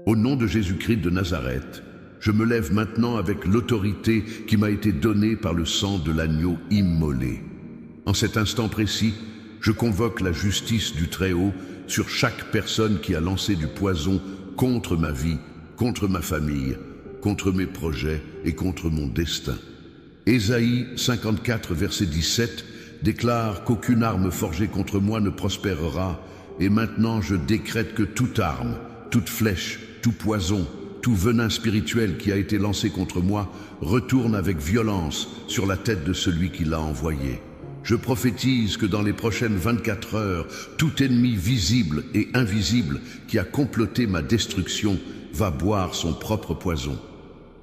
Au nom de Jésus-Christ de Nazareth, je me lève maintenant avec l'autorité qui m'a été donnée par le sang de l'agneau immolé. En cet instant précis, je convoque la justice du Très-Haut sur chaque personne qui a lancé du poison contre ma vie, contre ma famille, contre mes projets et contre mon destin. Ésaïe 54, verset 17, déclare qu'aucune arme forgée contre moi ne prospérera, et maintenant je décrète que toute arme, toute flèche, tout poison, tout venin spirituel qui a été lancé contre moi retourne avec violence sur la tête de celui qui l'a envoyé. Je prophétise que dans les prochaines 24 heures, tout ennemi visible et invisible qui a comploté ma destruction va boire son propre poison.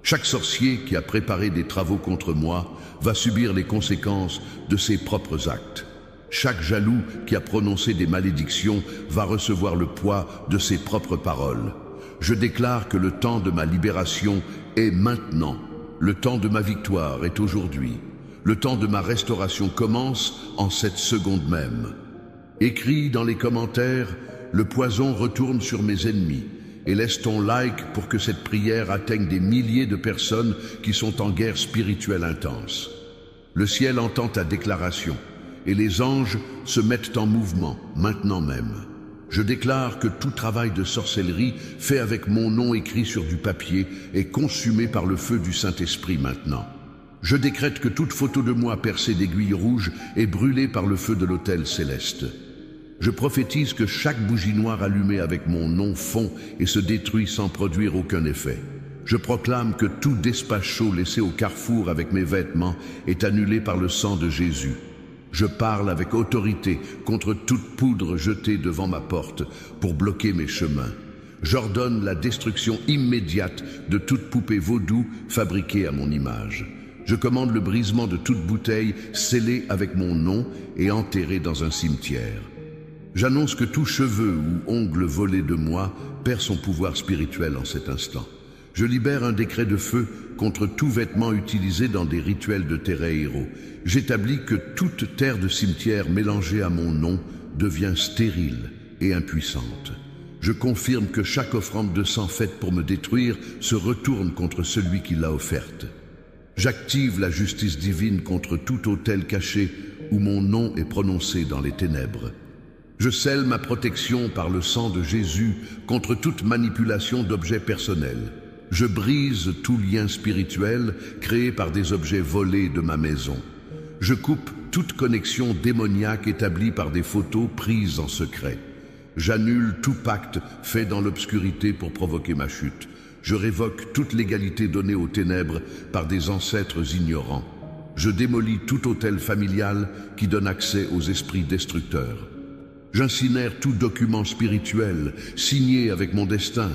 Chaque sorcier qui a préparé des travaux contre moi va subir les conséquences de ses propres actes. Chaque jaloux qui a prononcé des malédictions va recevoir le poids de ses propres paroles. Je déclare que le temps de ma libération est maintenant. Le temps de ma victoire est aujourd'hui. Le temps de ma restauration commence en cette seconde même. Écris dans les commentaires, le poison retourne sur mes ennemis. Et laisse ton like pour que cette prière atteigne des milliers de personnes qui sont en guerre spirituelle intense. Le ciel entend ta déclaration et les anges se mettent en mouvement maintenant même. Je déclare que tout travail de sorcellerie fait avec mon nom écrit sur du papier est consumé par le feu du Saint-Esprit maintenant. Je décrète que toute photo de moi percée d'aiguilles rouges est brûlée par le feu de l'autel céleste. Je prophétise que chaque bougie noire allumée avec mon nom fond et se détruit sans produire aucun effet. Je proclame que tout despacho laissé au carrefour avec mes vêtements est annulé par le sang de Jésus. Je parle avec autorité contre toute poudre jetée devant ma porte pour bloquer mes chemins. J'ordonne la destruction immédiate de toute poupée vaudou fabriquée à mon image. Je commande le brisement de toute bouteille scellée avec mon nom et enterrée dans un cimetière. J'annonce que tout cheveu ou ongle volé de moi perd son pouvoir spirituel en cet instant. Je libère un décret de feu contre tout vêtement utilisé dans des rituels de Tereiro. J'établis que toute terre de cimetière mélangée à mon nom devient stérile et impuissante. Je confirme que chaque offrande de sang faite pour me détruire se retourne contre celui qui l'a offerte. J'active la justice divine contre tout autel caché où mon nom est prononcé dans les ténèbres. Je scelle ma protection par le sang de Jésus contre toute manipulation d'objets personnels. Je brise tout lien spirituel créé par des objets volés de ma maison. Je coupe toute connexion démoniaque établie par des photos prises en secret. J'annule tout pacte fait dans l'obscurité pour provoquer ma chute. Je révoque toute légalité donnée aux ténèbres par des ancêtres ignorants. Je démolis tout autel familial qui donne accès aux esprits destructeurs. J'incinère tout document spirituel signé avec mon destin.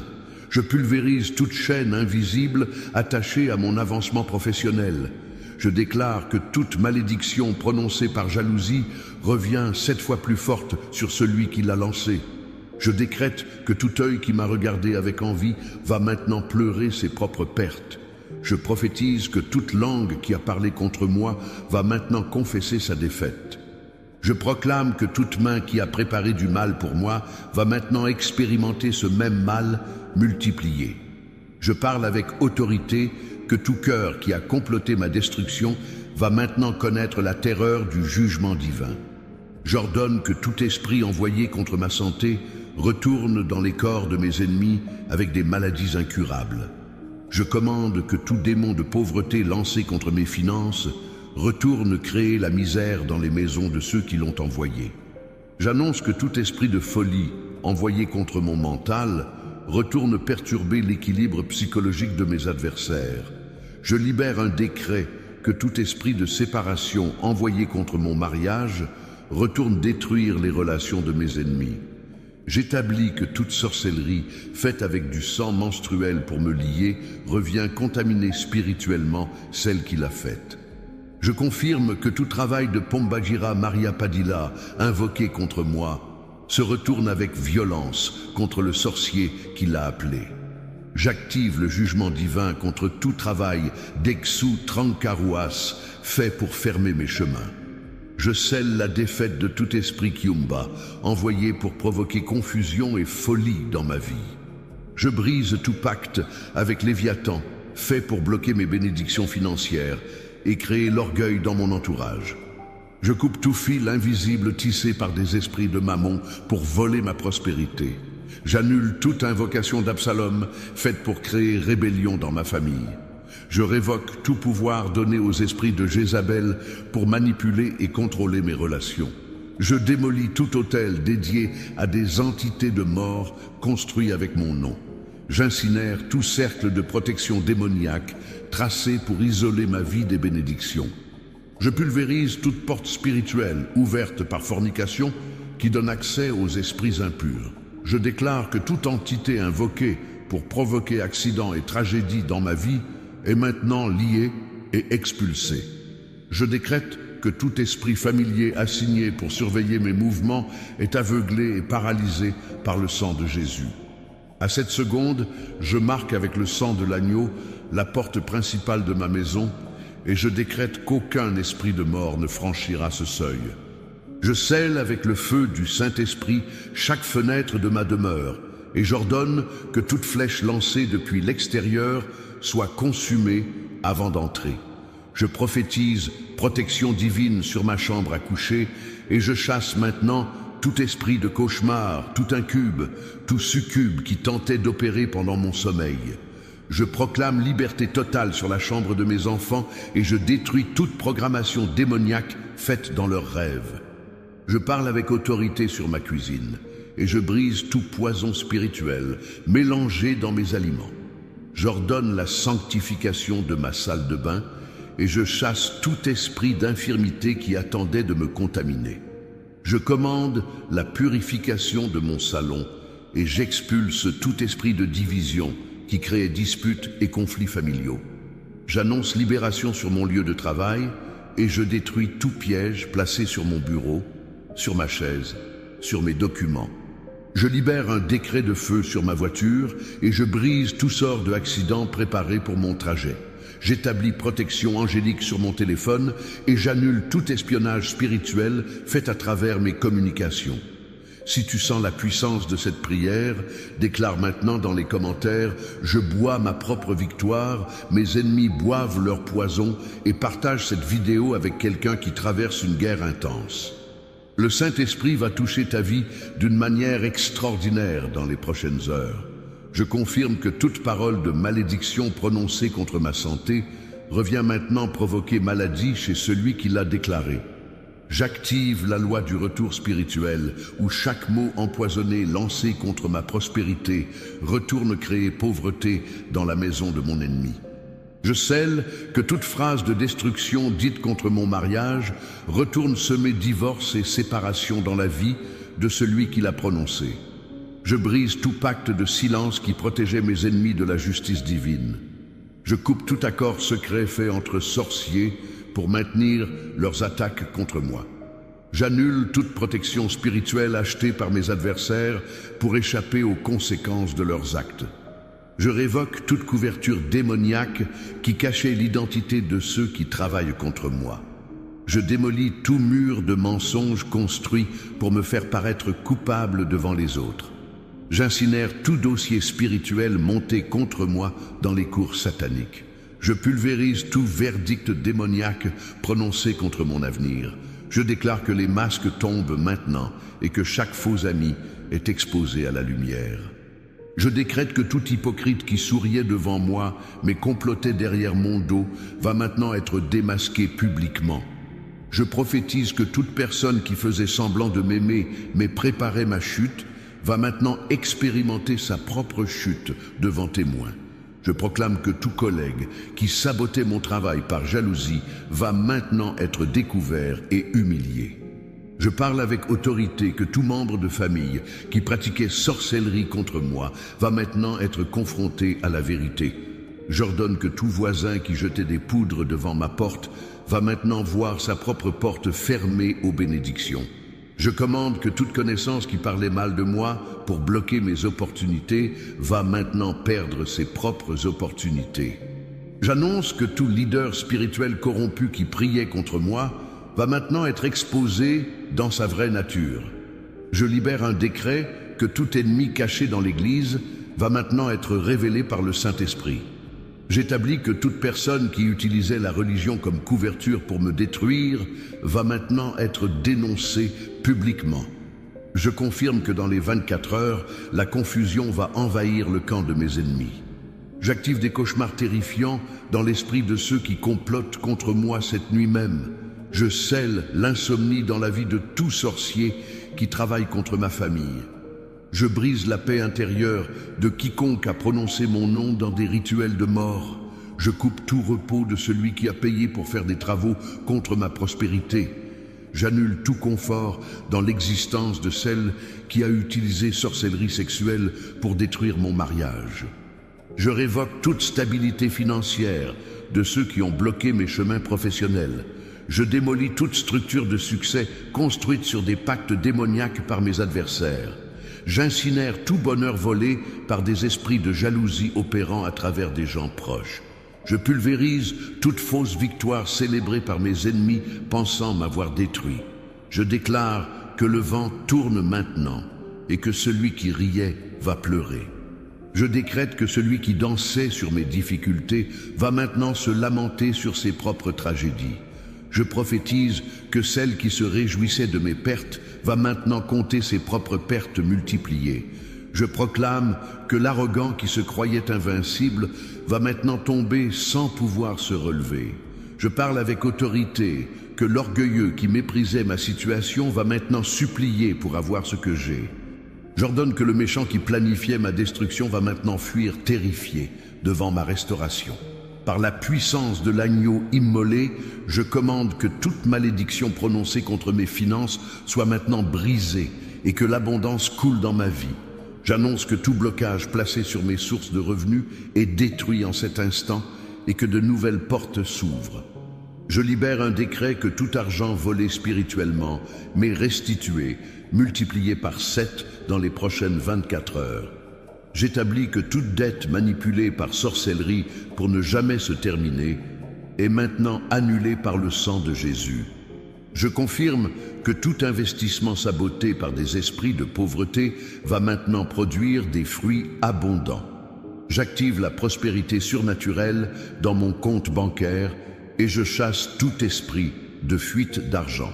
Je pulvérise toute chaîne invisible attachée à mon avancement professionnel. Je déclare que toute malédiction prononcée par jalousie revient 7 fois plus forte sur celui qui l'a lancée. Je décrète que tout œil qui m'a regardé avec envie va maintenant pleurer ses propres pertes. Je prophétise que toute langue qui a parlé contre moi va maintenant confesser sa défaite. Je proclame que toute main qui a préparé du mal pour moi va maintenant expérimenter ce même mal multiplié. Je parle avec autorité que tout cœur qui a comploté ma destruction va maintenant connaître la terreur du jugement divin. J'ordonne que tout esprit envoyé contre ma santé retourne dans les corps de mes ennemis avec des maladies incurables. Je commande que tout démon de pauvreté lancé contre mes finances retourne créer la misère dans les maisons de ceux qui l'ont envoyé. J'annonce que tout esprit de folie envoyé contre mon mental retourne perturber l'équilibre psychologique de mes adversaires. Je libère un décret que tout esprit de séparation envoyé contre mon mariage retourne détruire les relations de mes ennemis. J'établis que toute sorcellerie faite avec du sang menstruel pour me lier revient contaminer spirituellement celle qui l'a faite. Je confirme que tout travail de Pombagira Maria Padilla invoqué contre moi se retourne avec violence contre le sorcier qui l'a appelé. J'active le jugement divin contre tout travail d'Exu Trancaruas fait pour fermer mes chemins. Je scelle la défaite de tout esprit Kiumba, envoyé pour provoquer confusion et folie dans ma vie. Je brise tout pacte avec Léviathan, fait pour bloquer mes bénédictions financières et créer l'orgueil dans mon entourage. Je coupe tout fil invisible tissé par des esprits de Mammon pour voler ma prospérité. J'annule toute invocation d'Absalom faite pour créer rébellion dans ma famille. Je révoque tout pouvoir donné aux esprits de Jézabel pour manipuler et contrôler mes relations. Je démolis tout autel dédié à des entités de mort construit avec mon nom. J'incinère tout cercle de protection démoniaque tracé pour isoler ma vie des bénédictions. Je pulvérise toute porte spirituelle ouverte par fornication qui donne accès aux esprits impurs. Je déclare que toute entité invoquée pour provoquer accidents et tragédies dans ma vie est maintenant liée et expulsée. Je décrète que tout esprit familier assigné pour surveiller mes mouvements est aveuglé et paralysé par le sang de Jésus. À cette seconde, je marque avec le sang de l'agneau la porte principale de ma maison et je décrète qu'aucun esprit de mort ne franchira ce seuil. Je scelle avec le feu du Saint-Esprit chaque fenêtre de ma demeure et j'ordonne que toute flèche lancée depuis l'extérieur soit consumée avant d'entrer. Je prophétise protection divine sur ma chambre à coucher et je chasse maintenant tout esprit de cauchemar, tout incube, tout succube qui tentait d'opérer pendant mon sommeil. Je proclame liberté totale sur la chambre de mes enfants et je détruis toute programmation démoniaque faite dans leurs rêves. Je parle avec autorité sur ma cuisine et je brise tout poison spirituel mélangé dans mes aliments. J'ordonne la sanctification de ma salle de bain et je chasse tout esprit d'infirmité qui attendait de me contaminer. Je commande la purification de mon salon et j'expulse tout esprit de division qui crée disputes et conflits familiaux. J'annonce libération sur mon lieu de travail et je détruis tout piège placé sur mon bureau, sur ma chaise, sur mes documents. Je libère un décret de feu sur ma voiture et je brise tout sort de accidents préparés pour mon trajet. J'établis protection angélique sur mon téléphone et j'annule tout espionnage spirituel fait à travers mes communications. Si tu sens la puissance de cette prière, déclare maintenant dans les commentaires « Je bois ma propre victoire, mes ennemis boivent leur poison » et partage cette vidéo avec quelqu'un qui traverse une guerre intense. Le Saint-Esprit va toucher ta vie d'une manière extraordinaire dans les prochaines heures. Je confirme que toute parole de malédiction prononcée contre ma santé revient maintenant provoquer maladie chez celui qui l'a déclarée. J'active la loi du retour spirituel où chaque mot empoisonné lancé contre ma prospérité retourne créer pauvreté dans la maison de mon ennemi. Je scelle que toute phrase de destruction dite contre mon mariage retourne semer divorce et séparation dans la vie de celui qui l'a prononcée. Je brise tout pacte de silence qui protégeait mes ennemis de la justice divine. Je coupe tout accord secret fait entre sorciers pour maintenir leurs attaques contre moi. J'annule toute protection spirituelle achetée par mes adversaires pour échapper aux conséquences de leurs actes. Je révoque toute couverture démoniaque qui cachait l'identité de ceux qui travaillent contre moi. Je démolis tout mur de mensonges construit pour me faire paraître coupable devant les autres. J'incinère tout dossier spirituel monté contre moi dans les cours sataniques. Je pulvérise tout verdict démoniaque prononcé contre mon avenir. Je déclare que les masques tombent maintenant et que chaque faux ami est exposé à la lumière. Je décrète que tout hypocrite qui souriait devant moi mais complotait derrière mon dos va maintenant être démasqué publiquement. Je prophétise que toute personne qui faisait semblant de m'aimer mais préparait ma chute va maintenant expérimenter sa propre chute devant témoins. Je proclame que tout collègue qui sabotait mon travail par jalousie va maintenant être découvert et humilié. Je parle avec autorité que tout membre de famille qui pratiquait sorcellerie contre moi va maintenant être confronté à la vérité. J'ordonne que tout voisin qui jetait des poudres devant ma porte va maintenant voir sa propre porte fermée aux bénédictions. Je commande que toute connaissance qui parlait mal de moi pour bloquer mes opportunités va maintenant perdre ses propres opportunités. J'annonce que tout leader spirituel corrompu qui priait contre moi va maintenant être exposé dans sa vraie nature. Je libère un décret que tout ennemi caché dans l'Église va maintenant être révélé par le Saint-Esprit. J'établis que toute personne qui utilisait la religion comme couverture pour me détruire va maintenant être dénoncée publiquement. Je confirme que dans les 24 heures, la confusion va envahir le camp de mes ennemis. J'active des cauchemars terrifiants dans l'esprit de ceux qui complotent contre moi cette nuit même. Je scelle l'insomnie dans la vie de tout sorcier qui travaille contre ma famille. Je brise la paix intérieure de quiconque a prononcé mon nom dans des rituels de mort. Je coupe tout repos de celui qui a payé pour faire des travaux contre ma prospérité. J'annule tout confort dans l'existence de celle qui a utilisé sorcellerie sexuelle pour détruire mon mariage. Je révoque toute stabilité financière de ceux qui ont bloqué mes chemins professionnels. Je démolis toute structure de succès construite sur des pactes démoniaques par mes adversaires. J'incinère tout bonheur volé par des esprits de jalousie opérant à travers des gens proches. Je pulvérise toute fausse victoire célébrée par mes ennemis pensant m'avoir détruit. Je déclare que le vent tourne maintenant et que celui qui riait va pleurer. Je décrète que celui qui dansait sur mes difficultés va maintenant se lamenter sur ses propres tragédies. Je prophétise que celle qui se réjouissait de mes pertes va maintenant compter ses propres pertes multipliées. Je proclame que l'arrogant qui se croyait invincible va maintenant tomber sans pouvoir se relever. Je parle avec autorité que l'orgueilleux qui méprisait ma situation va maintenant supplier pour avoir ce que j'ai. J'ordonne que le méchant qui planifiait ma destruction va maintenant fuir terrifié devant ma restauration. Par la puissance de l'agneau immolé, je commande que toute malédiction prononcée contre mes finances soit maintenant brisée et que l'abondance coule dans ma vie. J'annonce que tout blocage placé sur mes sources de revenus est détruit en cet instant et que de nouvelles portes s'ouvrent. Je libère un décret que tout argent volé spirituellement m'est restitué, multiplié par 7 dans les prochaines 24 heures. J'établis que toute dette manipulée par sorcellerie pour ne jamais se terminer est maintenant annulée par le sang de Jésus. Je confirme que tout investissement saboté par des esprits de pauvreté va maintenant produire des fruits abondants. J'active la prospérité surnaturelle dans mon compte bancaire et je chasse tout esprit de fuite d'argent.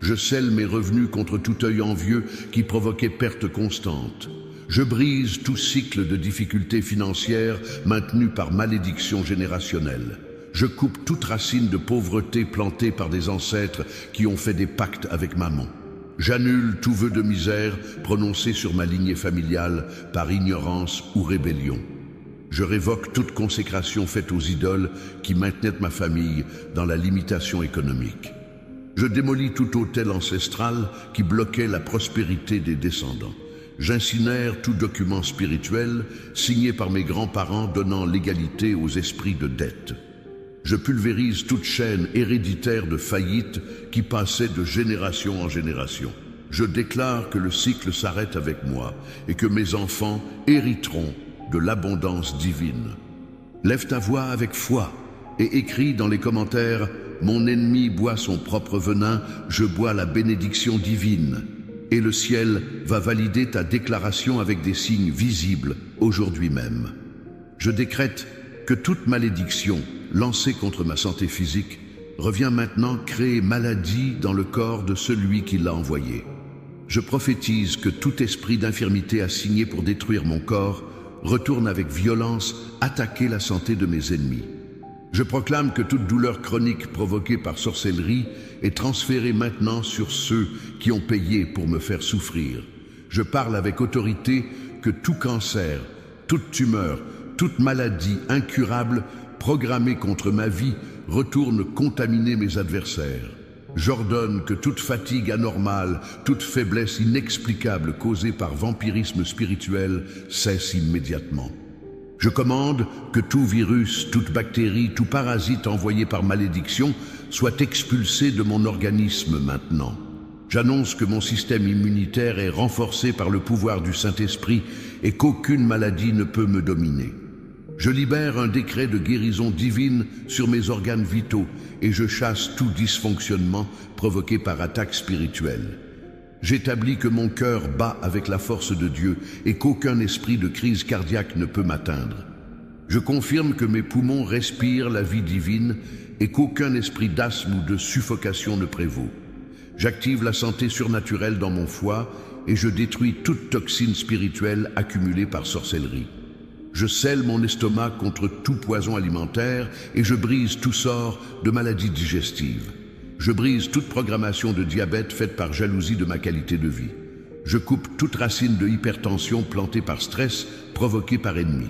Je scelle mes revenus contre tout œil envieux qui provoquait perte constante. Je brise tout cycle de difficultés financières maintenu par malédiction générationnelle. Je coupe toute racine de pauvreté plantée par des ancêtres qui ont fait des pactes avec maman. J'annule tout vœu de misère prononcé sur ma lignée familiale par ignorance ou rébellion. Je révoque toute consécration faite aux idoles qui maintenaient ma famille dans la limitation économique. Je démolis tout autel ancestral qui bloquait la prospérité des descendants. J'incinère tout document spirituel signé par mes grands-parents donnant l'égalité aux esprits de dette. Je pulvérise toute chaîne héréditaire de faillite qui passait de génération en génération. Je déclare que le cycle s'arrête avec moi et que mes enfants hériteront de l'abondance divine. Lève ta voix avec foi et écris dans les commentaires « Mon ennemi boit son propre venin, je bois la bénédiction divine ». Et le ciel va valider ta déclaration avec des signes visibles aujourd'hui même. Je décrète que toute malédiction lancée contre ma santé physique revient maintenant créer maladie dans le corps de celui qui l'a envoyé. Je prophétise que tout esprit d'infirmité assigné pour détruire mon corps retourne avec violence attaquer la santé de mes ennemis. Je proclame que toute douleur chronique provoquée par sorcellerie est transférée maintenant sur ceux qui ont payé pour me faire souffrir. Je parle avec autorité que tout cancer, toute tumeur, toute maladie incurable programmée contre ma vie retourne contaminer mes adversaires. J'ordonne que toute fatigue anormale, toute faiblesse inexplicable causée par vampirisme spirituel cesse immédiatement. Je commande que tout virus, toute bactérie, tout parasite envoyé par malédiction soit expulsé de mon organisme maintenant. J'annonce que mon système immunitaire est renforcé par le pouvoir du Saint-Esprit et qu'aucune maladie ne peut me dominer. Je libère un décret de guérison divine sur mes organes vitaux et je chasse tout dysfonctionnement provoqué par attaque spirituelle. J'établis que mon cœur bat avec la force de Dieu et qu'aucun esprit de crise cardiaque ne peut m'atteindre. Je confirme que mes poumons respirent la vie divine et qu'aucun esprit d'asthme ou de suffocation ne prévaut. J'active la santé surnaturelle dans mon foie et je détruis toute toxine spirituelle accumulée par sorcellerie. Je scelle mon estomac contre tout poison alimentaire et je brise tout sort de maladies digestives. Je brise toute programmation de diabète faite par jalousie de ma qualité de vie. Je coupe toute racine de hypertension plantée par stress provoquée par ennemi.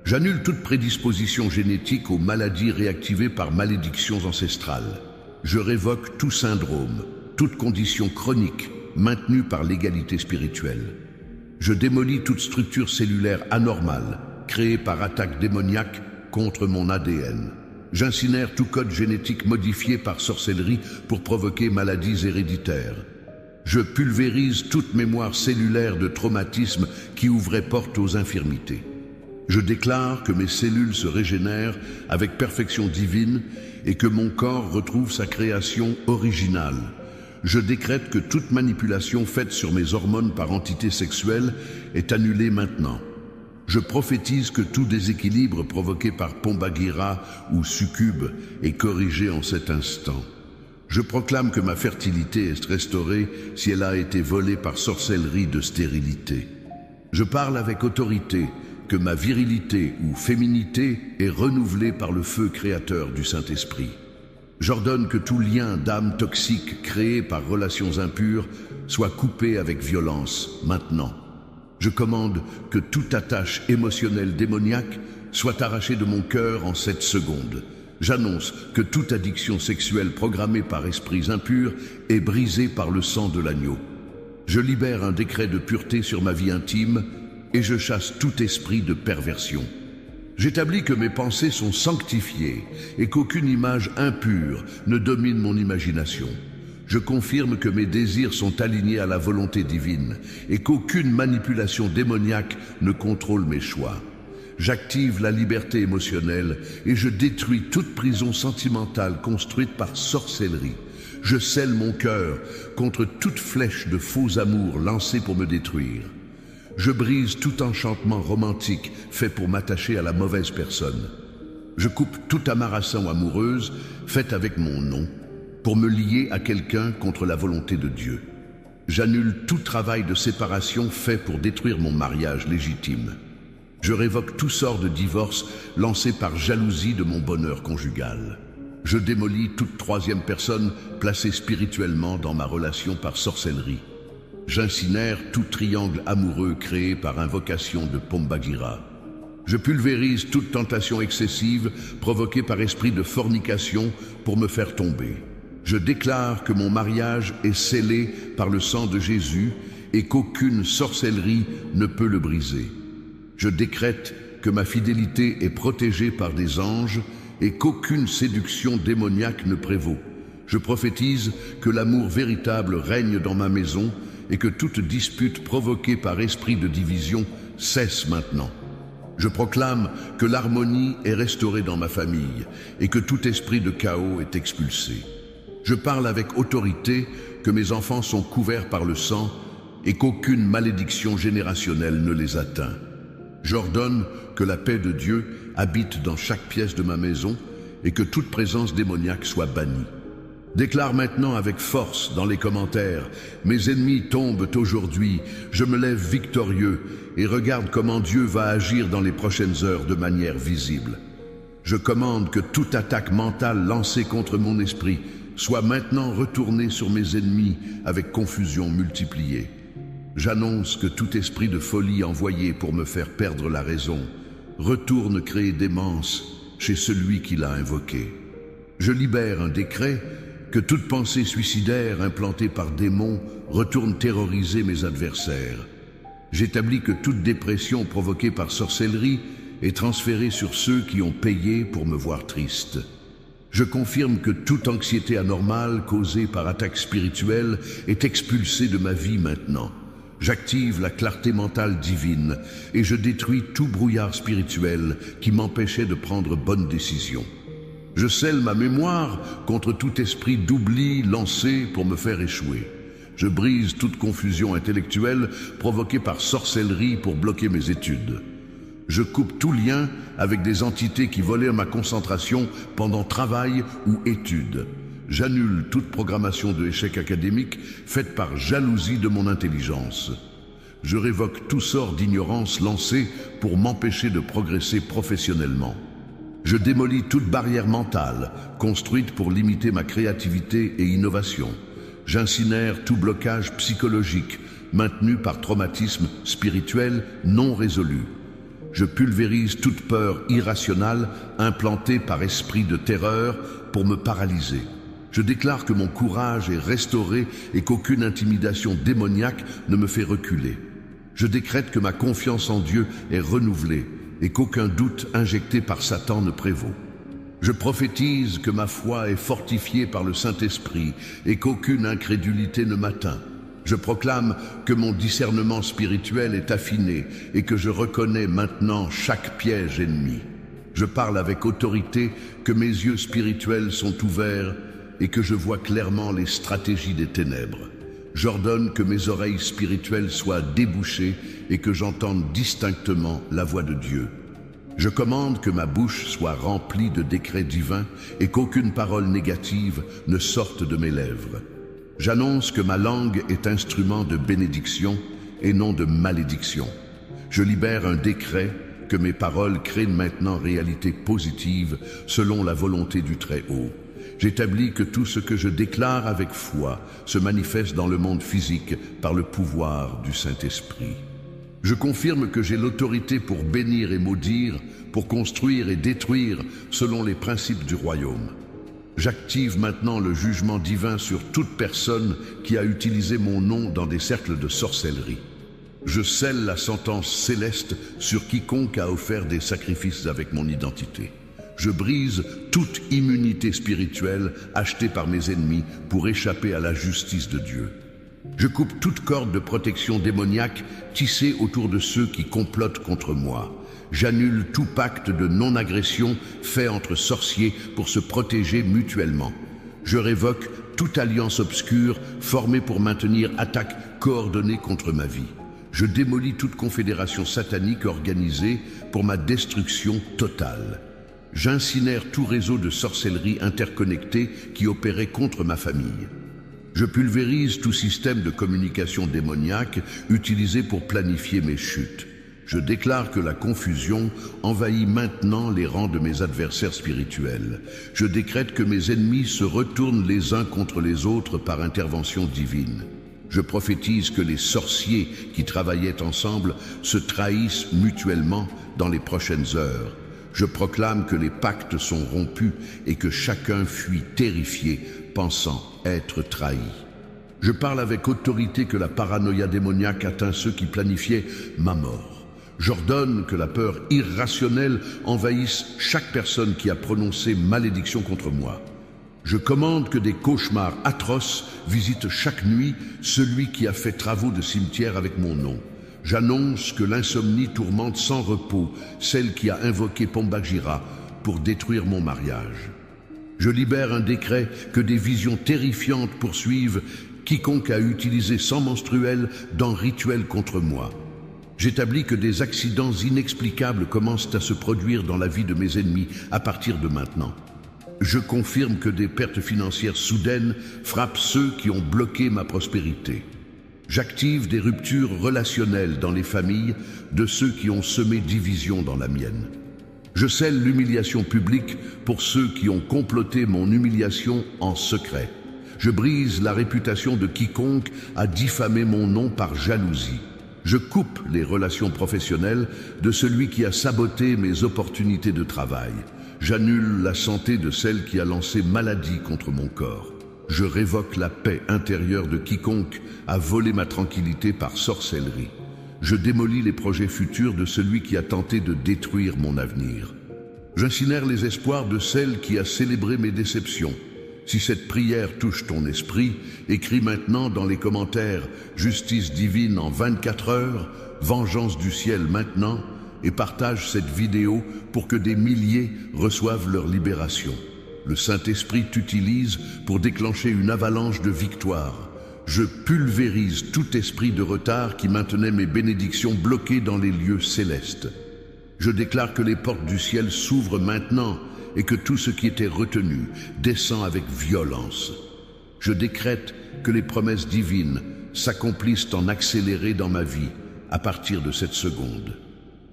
J'annule toute prédisposition génétique aux maladies réactivées par malédictions ancestrales. Je révoque tout syndrome, toute condition chronique maintenue par l'égalité spirituelle. Je démolis toute structure cellulaire anormale créée par attaque démoniaque contre mon ADN. J'incinère tout code génétique modifié par sorcellerie pour provoquer maladies héréditaires. Je pulvérise toute mémoire cellulaire de traumatisme qui ouvrait porte aux infirmités. Je déclare que mes cellules se régénèrent avec perfection divine et que mon corps retrouve sa création originale. Je décrète que toute manipulation faite sur mes hormones par entité sexuelle est annulée maintenant. Je prophétise que tout déséquilibre provoqué par Pombagira ou succube est corrigé en cet instant. Je proclame que ma fertilité est restaurée si elle a été volée par sorcellerie de stérilité. Je parle avec autorité que ma virilité ou féminité est renouvelée par le feu créateur du Saint-Esprit. J'ordonne que tout lien d'âme toxique créé par relations impures soit coupé avec violence maintenant. Je commande que toute attache émotionnelle démoniaque soit arrachée de mon cœur en 7 secondes. J'annonce que toute addiction sexuelle programmée par esprits impurs est brisée par le sang de l'agneau. Je libère un décret de pureté sur ma vie intime et je chasse tout esprit de perversion. J'établis que mes pensées sont sanctifiées et qu'aucune image impure ne domine mon imagination. Je confirme que mes désirs sont alignés à la volonté divine et qu'aucune manipulation démoniaque ne contrôle mes choix. J'active la liberté émotionnelle et je détruis toute prison sentimentale construite par sorcellerie. Je scelle mon cœur contre toute flèche de faux amour lancée pour me détruire. Je brise tout enchantement romantique fait pour m'attacher à la mauvaise personne. Je coupe toute amarration amoureuse faite avec mon nom pour me lier à quelqu'un contre la volonté de Dieu. J'annule tout travail de séparation fait pour détruire mon mariage légitime. Je révoque tout sort de divorce lancé par jalousie de mon bonheur conjugal. Je démolis toute troisième personne placée spirituellement dans ma relation par sorcellerie. J'incinère tout triangle amoureux créé par invocation de Pombagira. Je pulvérise toute tentation excessive provoquée par esprit de fornication pour me faire tomber. Je déclare que mon mariage est scellé par le sang de Jésus et qu'aucune sorcellerie ne peut le briser. Je décrète que ma fidélité est protégée par des anges et qu'aucune séduction démoniaque ne prévaut. Je prophétise que l'amour véritable règne dans ma maison et que toute dispute provoquée par esprit de division cesse maintenant. Je proclame que l'harmonie est restaurée dans ma famille et que tout esprit de chaos est expulsé. Je parle avec autorité que mes enfants sont couverts par le sang et qu'aucune malédiction générationnelle ne les atteint. J'ordonne que la paix de Dieu habite dans chaque pièce de ma maison et que toute présence démoniaque soit bannie. Déclare maintenant avec force dans les commentaires: mes ennemis tombent aujourd'hui, je me lève victorieux et regarde comment Dieu va agir dans les prochaines heures de manière visible. Je commande que toute attaque mentale lancée contre mon esprit soit maintenant retournée sur mes ennemis avec confusion multipliée. J'annonce que tout esprit de folie envoyé pour me faire perdre la raison retourne créer démence chez celui qui l'a invoqué. Je libère un décret que toute pensée suicidaire implantée par démons retourne terroriser mes adversaires. J'établis que toute dépression provoquée par sorcellerie est transférée sur ceux qui ont payé pour me voir triste. Je confirme que toute anxiété anormale causée par attaque spirituelle est expulsée de ma vie maintenant. J'active la clarté mentale divine et je détruis tout brouillard spirituel qui m'empêchait de prendre bonnes décisions. Je scelle ma mémoire contre tout esprit d'oubli lancé pour me faire échouer. Je brise toute confusion intellectuelle provoquée par sorcellerie pour bloquer mes études. Je coupe tout lien avec des entités qui volaient ma concentration pendant travail ou études. J'annule toute programmation de échec académique faite par jalousie de mon intelligence. Je révoque tout sort d'ignorance lancé pour m'empêcher de progresser professionnellement. Je démolis toute barrière mentale construite pour limiter ma créativité et innovation. J'incinère tout blocage psychologique maintenu par traumatisme spirituel non résolu. Je pulvérise toute peur irrationnelle implantée par esprit de terreur pour me paralyser. Je déclare que mon courage est restauré et qu'aucune intimidation démoniaque ne me fait reculer. Je décrète que ma confiance en Dieu est renouvelée et qu'aucun doute injecté par Satan ne prévaut. Je prophétise que ma foi est fortifiée par le Saint-Esprit et qu'aucune incrédulité ne m'atteint. Je proclame que mon discernement spirituel est affiné et que je reconnais maintenant chaque piège ennemi. Je parle avec autorité que mes yeux spirituels sont ouverts et que je vois clairement les stratégies des ténèbres. J'ordonne que mes oreilles spirituelles soient débouchées et que j'entende distinctement la voix de Dieu. Je commande que ma bouche soit remplie de décrets divins et qu'aucune parole négative ne sorte de mes lèvres. J'annonce que ma langue est instrument de bénédiction et non de malédiction. Je libère un décret que mes paroles créent maintenant réalité positive selon la volonté du Très-Haut. J'établis que tout ce que je déclare avec foi se manifeste dans le monde physique par le pouvoir du Saint-Esprit. Je confirme que j'ai l'autorité pour bénir et maudire, pour construire et détruire selon les principes du royaume. J'active maintenant le jugement divin sur toute personne qui a utilisé mon nom dans des cercles de sorcellerie. Je scelle la sentence céleste sur quiconque a offert des sacrifices avec mon identité. Je brise toute immunité spirituelle achetée par mes ennemis pour échapper à la justice de Dieu. Je coupe toute corde de protection démoniaque tissée autour de ceux qui complotent contre moi. J'annule tout pacte de non-agression fait entre sorciers pour se protéger mutuellement. Je révoque toute alliance obscure formée pour maintenir attaque coordonnée contre ma vie. Je démolis toute confédération satanique organisée pour ma destruction totale. J'incinère tout réseau de sorcellerie interconnecté qui opérait contre ma famille. Je pulvérise tout système de communication démoniaque utilisé pour planifier mes chutes. Je déclare que la confusion envahit maintenant les rangs de mes adversaires spirituels. Je décrète que mes ennemis se retournent les uns contre les autres par intervention divine. Je prophétise que les sorciers qui travaillaient ensemble se trahissent mutuellement dans les prochaines heures. Je proclame que les pactes sont rompus et que chacun fuit terrifié, pensant être trahi. Je parle avec autorité que la paranoïa démoniaque atteint ceux qui planifiaient ma mort. J'ordonne que la peur irrationnelle envahisse chaque personne qui a prononcé malédiction contre moi. Je commande que des cauchemars atroces visitent chaque nuit celui qui a fait travaux de cimetière avec mon nom. J'annonce que l'insomnie tourmente sans repos celle qui a invoqué Pombagira pour détruire mon mariage. Je libère un décret que des visions terrifiantes poursuivent quiconque a utilisé sang menstruel dans rituel contre moi. J'établis que des accidents inexplicables commencent à se produire dans la vie de mes ennemis à partir de maintenant. Je confirme que des pertes financières soudaines frappent ceux qui ont bloqué ma prospérité. J'active des ruptures relationnelles dans les familles de ceux qui ont semé division dans la mienne. Je scelle l'humiliation publique pour ceux qui ont comploté mon humiliation en secret. Je brise la réputation de quiconque a diffamé mon nom par jalousie. Je coupe les relations professionnelles de celui qui a saboté mes opportunités de travail. J'annule la santé de celle qui a lancé maladie contre mon corps. Je révoque la paix intérieure de quiconque a volé ma tranquillité par sorcellerie. Je démolis les projets futurs de celui qui a tenté de détruire mon avenir. J'incinère les espoirs de celle qui a célébré mes déceptions. Si cette prière touche ton esprit, écris maintenant dans les commentaires « Justice divine en 24 heures, vengeance du ciel maintenant » et partage cette vidéo pour que des milliers reçoivent leur libération. Le Saint-Esprit t'utilise pour déclencher une avalanche de victoires. Je pulvérise tout esprit de retard qui maintenait mes bénédictions bloquées dans les lieux célestes. Je déclare que les portes du ciel s'ouvrent maintenant et que tout ce qui était retenu descend avec violence. Je décrète que les promesses divines s'accomplissent en accéléré dans ma vie à partir de cette seconde.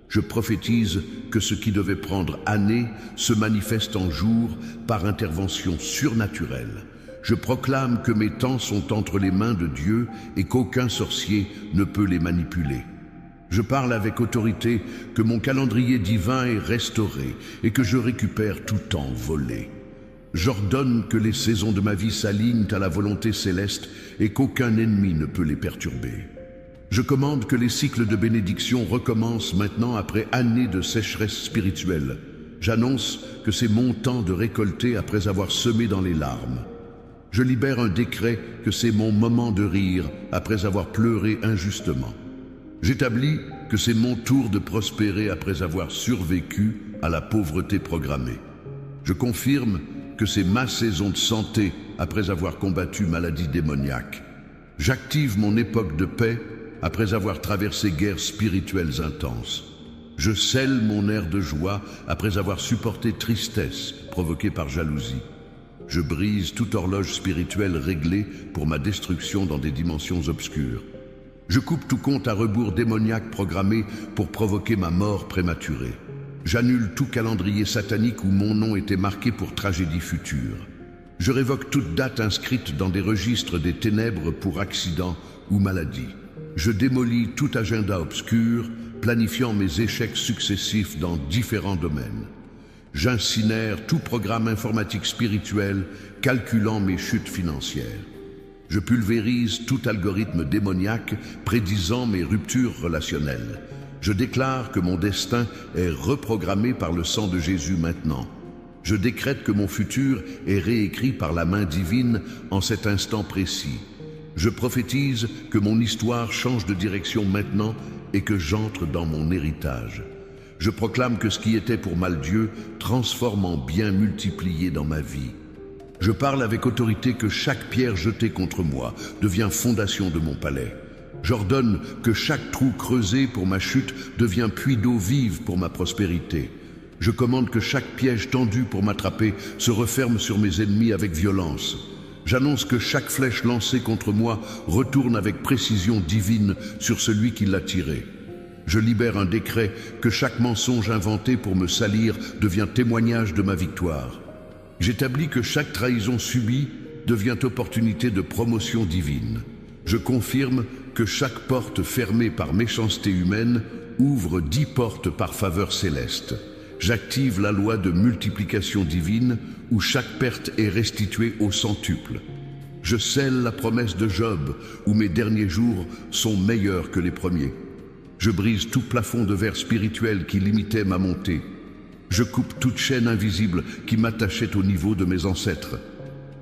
Je prophétise que ce qui devait prendre années se manifeste en jours par intervention surnaturelle. Je proclame que mes temps sont entre les mains de Dieu et qu'aucun sorcier ne peut les manipuler. Je parle avec autorité que mon calendrier divin est restauré et que je récupère tout temps volé. J'ordonne que les saisons de ma vie s'alignent à la volonté céleste et qu'aucun ennemi ne peut les perturber. Je commande que les cycles de bénédiction recommencent maintenant après années de sécheresse spirituelle. J'annonce que c'est mon temps de récolter après avoir semé dans les larmes. Je libère un décret que c'est mon moment de rire après avoir pleuré injustement. J'établis que c'est mon tour de prospérer après avoir survécu à la pauvreté programmée. Je confirme que c'est ma saison de santé après avoir combattu maladie démoniaque. J'active mon époque de paix après avoir traversé guerres spirituelles intenses. Je scelle mon air de joie après avoir supporté tristesse provoquée par jalousie. Je brise toute horloge spirituelle réglée pour ma destruction dans des dimensions obscures. Je coupe tout compte à rebours démoniaque programmé pour provoquer ma mort prématurée. J'annule tout calendrier satanique où mon nom était marqué pour tragédie future. Je révoque toute date inscrite dans des registres des ténèbres pour accident ou maladie. Je démolis tout agenda obscur, planifiant mes échecs successifs dans différents domaines. J'incinère tout programme informatique spirituel, calculant mes chutes financières. Je pulvérise tout algorithme démoniaque, prédisant mes ruptures relationnelles. Je déclare que mon destin est reprogrammé par le sang de Jésus maintenant. Je décrète que mon futur est réécrit par la main divine en cet instant précis. Je prophétise que mon histoire change de direction maintenant et que j'entre dans mon héritage. Je proclame que ce qui était pour mal Dieu transforme en bien multiplié dans ma vie. Je parle avec autorité que chaque pierre jetée contre moi devient fondation de mon palais. J'ordonne que chaque trou creusé pour ma chute devient puits d'eau vive pour ma prospérité. Je commande que chaque piège tendu pour m'attraper se referme sur mes ennemis avec violence. J'annonce que chaque flèche lancée contre moi retourne avec précision divine sur celui qui l'a tirée. Je libère un décret que chaque mensonge inventé pour me salir devient témoignage de ma victoire. J'établis que chaque trahison subie devient opportunité de promotion divine. Je confirme que chaque porte fermée par méchanceté humaine ouvre 10 portes par faveur céleste. J'active la loi de multiplication divine où chaque perte est restituée au centuple. Je scelle la promesse de Job où mes derniers jours sont meilleurs que les premiers. Je brise tout plafond de verre spirituel qui limitait ma montée. Je coupe toute chaîne invisible qui m'attachait au niveau de mes ancêtres.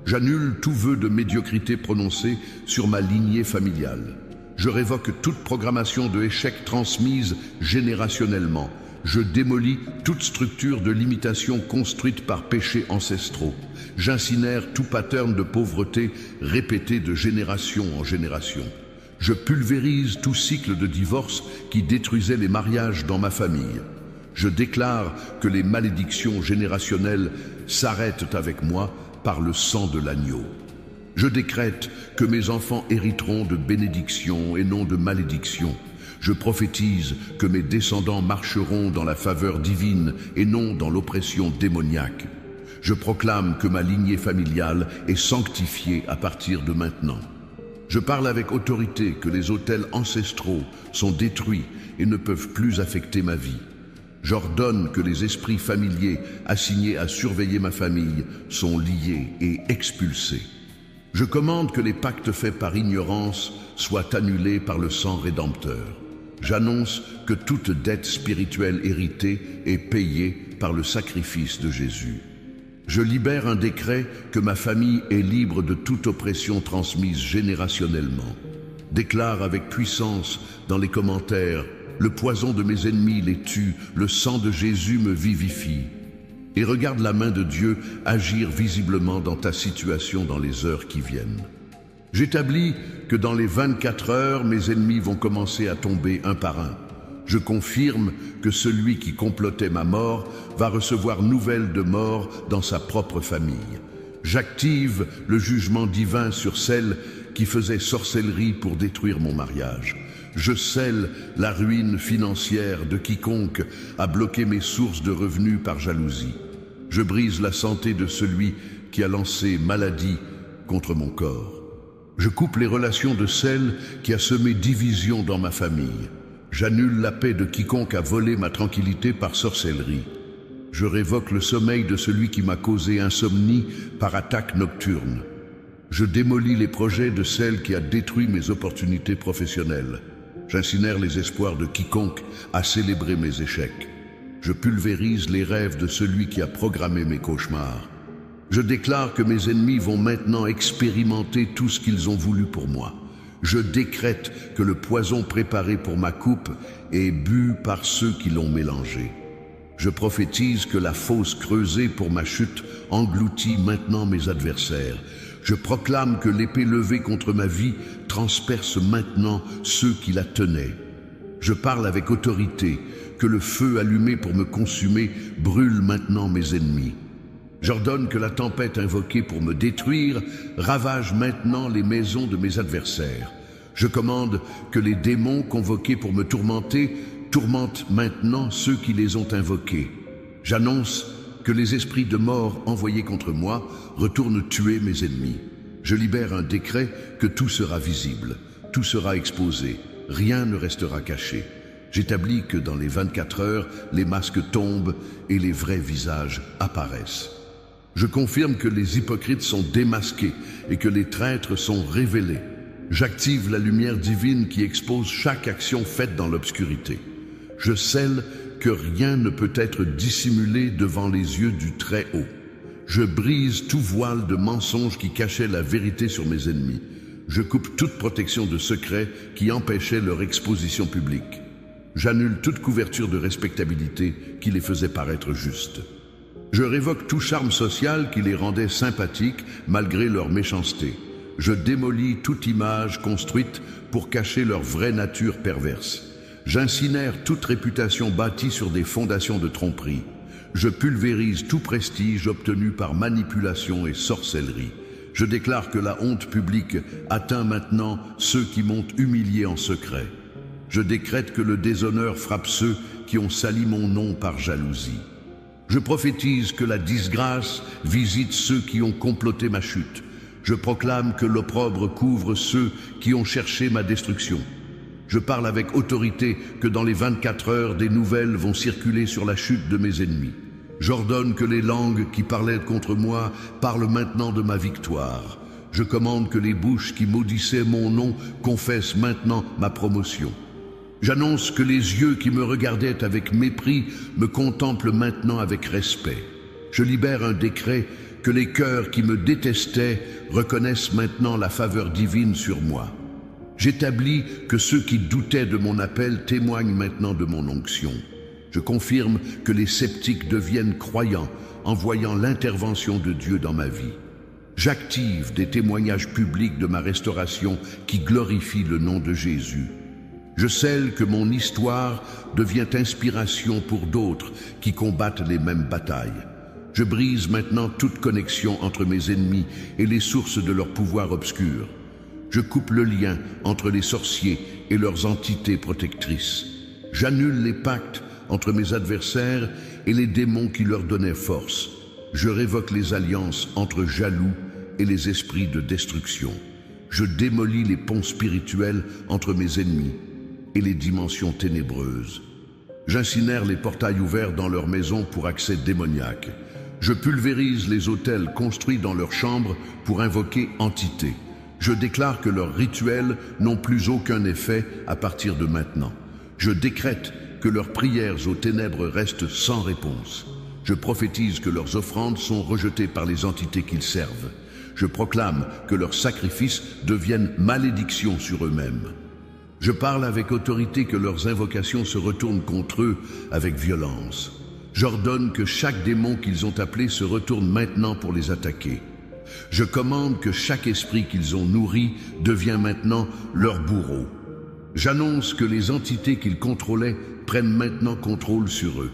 J'annule tout vœu de médiocrité prononcé sur ma lignée familiale. Je révoque toute programmation de échec transmise générationnellement. Je démolis toute structure de limitation construite par péchés ancestraux. J'incinère tout pattern de pauvreté répété de génération en génération. Je pulvérise tout cycle de divorce qui détruisait les mariages dans ma famille. Je déclare que les malédictions générationnelles s'arrêtent avec moi par le sang de l'agneau. Je décrète que mes enfants hériteront de bénédictions et non de malédictions. Je prophétise que mes descendants marcheront dans la faveur divine et non dans l'oppression démoniaque. Je proclame que ma lignée familiale est sanctifiée à partir de maintenant. Je parle avec autorité que les autels ancestraux sont détruits et ne peuvent plus affecter ma vie. J'ordonne que les esprits familiers assignés à surveiller ma famille sont liés et expulsés. Je commande que les pactes faits par ignorance soient annulés par le sang rédempteur. J'annonce que toute dette spirituelle héritée est payée par le sacrifice de Jésus. Je libère un décret que ma famille est libre de toute oppression transmise générationnellement. Déclare avec puissance dans les commentaires: le poison de mes ennemis les tue, le sang de Jésus me vivifie. Et regarde la main de Dieu agir visiblement dans ta situation dans les heures qui viennent. J'établis que dans les 24 heures, mes ennemis vont commencer à tomber un par un. Je confirme que celui qui complotait ma mort va recevoir nouvelle de mort dans sa propre famille. J'active le jugement divin sur celle qui faisait sorcellerie pour détruire mon mariage. Je scelle la ruine financière de quiconque a bloqué mes sources de revenus par jalousie. Je brise la santé de celui qui a lancé maladie contre mon corps. Je coupe les relations de celle qui a semé division dans ma famille. J'annule la paix de quiconque a volé ma tranquillité par sorcellerie. Je révoque le sommeil de celui qui m'a causé insomnie par attaque nocturne. Je démolis les projets de celle qui a détruit mes opportunités professionnelles. J'incinère les espoirs de quiconque a célébré mes échecs. Je pulvérise les rêves de celui qui a programmé mes cauchemars. Je déclare que mes ennemis vont maintenant expérimenter tout ce qu'ils ont voulu pour moi. Je décrète que le poison préparé pour ma coupe est bu par ceux qui l'ont mélangé. Je prophétise que la fosse creusée pour ma chute engloutit maintenant mes adversaires. Je proclame que l'épée levée contre ma vie transperce maintenant ceux qui la tenaient. Je parle avec autorité que le feu allumé pour me consumer brûle maintenant mes ennemis. J'ordonne que la tempête invoquée pour me détruire ravage maintenant les maisons de mes adversaires. Je commande que les démons convoqués pour me tourmenter tourmentent maintenant ceux qui les ont invoqués. J'annonce que les esprits de mort envoyés contre moi retournent tuer mes ennemis. Je libère un décret que tout sera visible, tout sera exposé, rien ne restera caché. J'établis que dans les 24 heures, les masques tombent et les vrais visages apparaissent. Je confirme que les hypocrites sont démasqués et que les traîtres sont révélés. J'active la lumière divine qui expose chaque action faite dans l'obscurité. Je scelle que rien ne peut être dissimulé devant les yeux du Très-Haut. Je brise tout voile de mensonges qui cachait la vérité sur mes ennemis. Je coupe toute protection de secrets qui empêchait leur exposition publique. J'annule toute couverture de respectabilité qui les faisait paraître justes. Je révoque tout charme social qui les rendait sympathiques malgré leur méchanceté. Je démolis toute image construite pour cacher leur vraie nature perverse. J'incinère toute réputation bâtie sur des fondations de tromperie. Je pulvérise tout prestige obtenu par manipulation et sorcellerie. Je déclare que la honte publique atteint maintenant ceux qui m'ont humilié en secret. Je décrète que le déshonneur frappe ceux qui ont sali mon nom par jalousie. Je prophétise que la disgrâce visite ceux qui ont comploté ma chute. Je proclame que l'opprobre couvre ceux qui ont cherché ma destruction. Je parle avec autorité que dans les 24 heures, des nouvelles vont circuler sur la chute de mes ennemis. J'ordonne que les langues qui parlaient contre moi parlent maintenant de ma victoire. Je commande que les bouches qui maudissaient mon nom confessent maintenant ma promotion. J'annonce que les yeux qui me regardaient avec mépris me contemplent maintenant avec respect. Je libère un décret que les cœurs qui me détestaient reconnaissent maintenant la faveur divine sur moi. J'établis que ceux qui doutaient de mon appel témoignent maintenant de mon onction. Je confirme que les sceptiques deviennent croyants en voyant l'intervention de Dieu dans ma vie. J'active des témoignages publics de ma restauration qui glorifient le nom de Jésus. Je scelle que mon histoire devient inspiration pour d'autres qui combattent les mêmes batailles. Je brise maintenant toute connexion entre mes ennemis et les sources de leur pouvoir obscur. Je coupe le lien entre les sorciers et leurs entités protectrices. J'annule les pactes entre mes adversaires et les démons qui leur donnaient force. Je révoque les alliances entre jaloux et les esprits de destruction. Je démolis les ponts spirituels entre mes ennemis et les dimensions ténébreuses. J'incinère les portails ouverts dans leurs maisons pour accès démoniaque. Je pulvérise les autels construits dans leurs chambres pour invoquer entités. Je déclare que leurs rituels n'ont plus aucun effet à partir de maintenant. Je décrète que leurs prières aux ténèbres restent sans réponse. Je prophétise que leurs offrandes sont rejetées par les entités qu'ils servent. Je proclame que leurs sacrifices deviennent malédictions sur eux-mêmes. Je parle avec autorité que leurs invocations se retournent contre eux avec violence. J'ordonne que chaque démon qu'ils ont appelé se retourne maintenant pour les attaquer. Je commande que chaque esprit qu'ils ont nourri devient maintenant leur bourreau. J'annonce que les entités qu'ils contrôlaient prennent maintenant contrôle sur eux.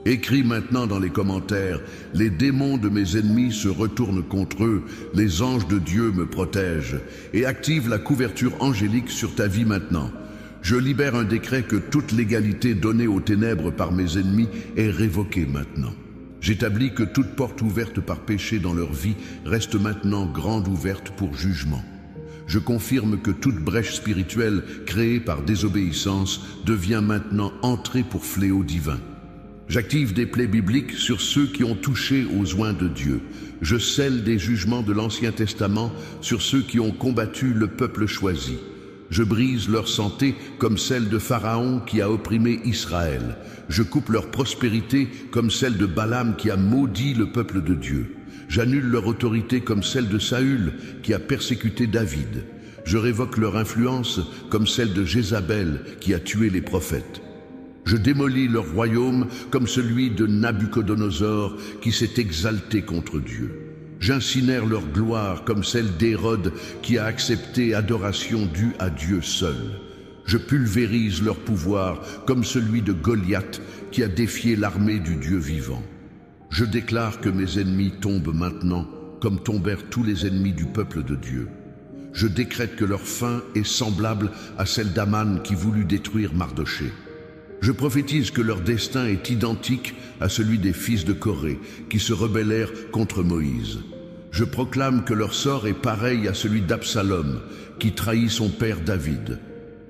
Écris maintenant dans les commentaires, les démons de mes ennemis se retournent contre eux, les anges de Dieu me protègent, et active la couverture angélique sur ta vie maintenant. Je libère un décret que toute légalité donnée aux ténèbres par mes ennemis est révoquée maintenant. J'établis que toute porte ouverte par péché dans leur vie reste maintenant grande ouverte pour jugement. Je confirme que toute brèche spirituelle créée par désobéissance devient maintenant entrée pour fléau divin. J'active des plaies bibliques sur ceux qui ont touché aux oints de Dieu. Je scelle des jugements de l'Ancien Testament sur ceux qui ont combattu le peuple choisi. Je brise leur santé comme celle de Pharaon qui a opprimé Israël. Je coupe leur prospérité comme celle de Balaam qui a maudit le peuple de Dieu. J'annule leur autorité comme celle de Saül qui a persécuté David. Je révoque leur influence comme celle de Jézabel qui a tué les prophètes. Je démolis leur royaume comme celui de Nabuchodonosor qui s'est exalté contre Dieu. J'incinère leur gloire comme celle d'Hérode qui a accepté adoration due à Dieu seul. Je pulvérise leur pouvoir comme celui de Goliath qui a défié l'armée du Dieu vivant. Je déclare que mes ennemis tombent maintenant comme tombèrent tous les ennemis du peuple de Dieu. Je décrète que leur fin est semblable à celle d'Aman qui voulut détruire Mardoché. Je prophétise que leur destin est identique à celui des fils de Corée qui se rebellèrent contre Moïse. Je proclame que leur sort est pareil à celui d'Absalom qui trahit son père David.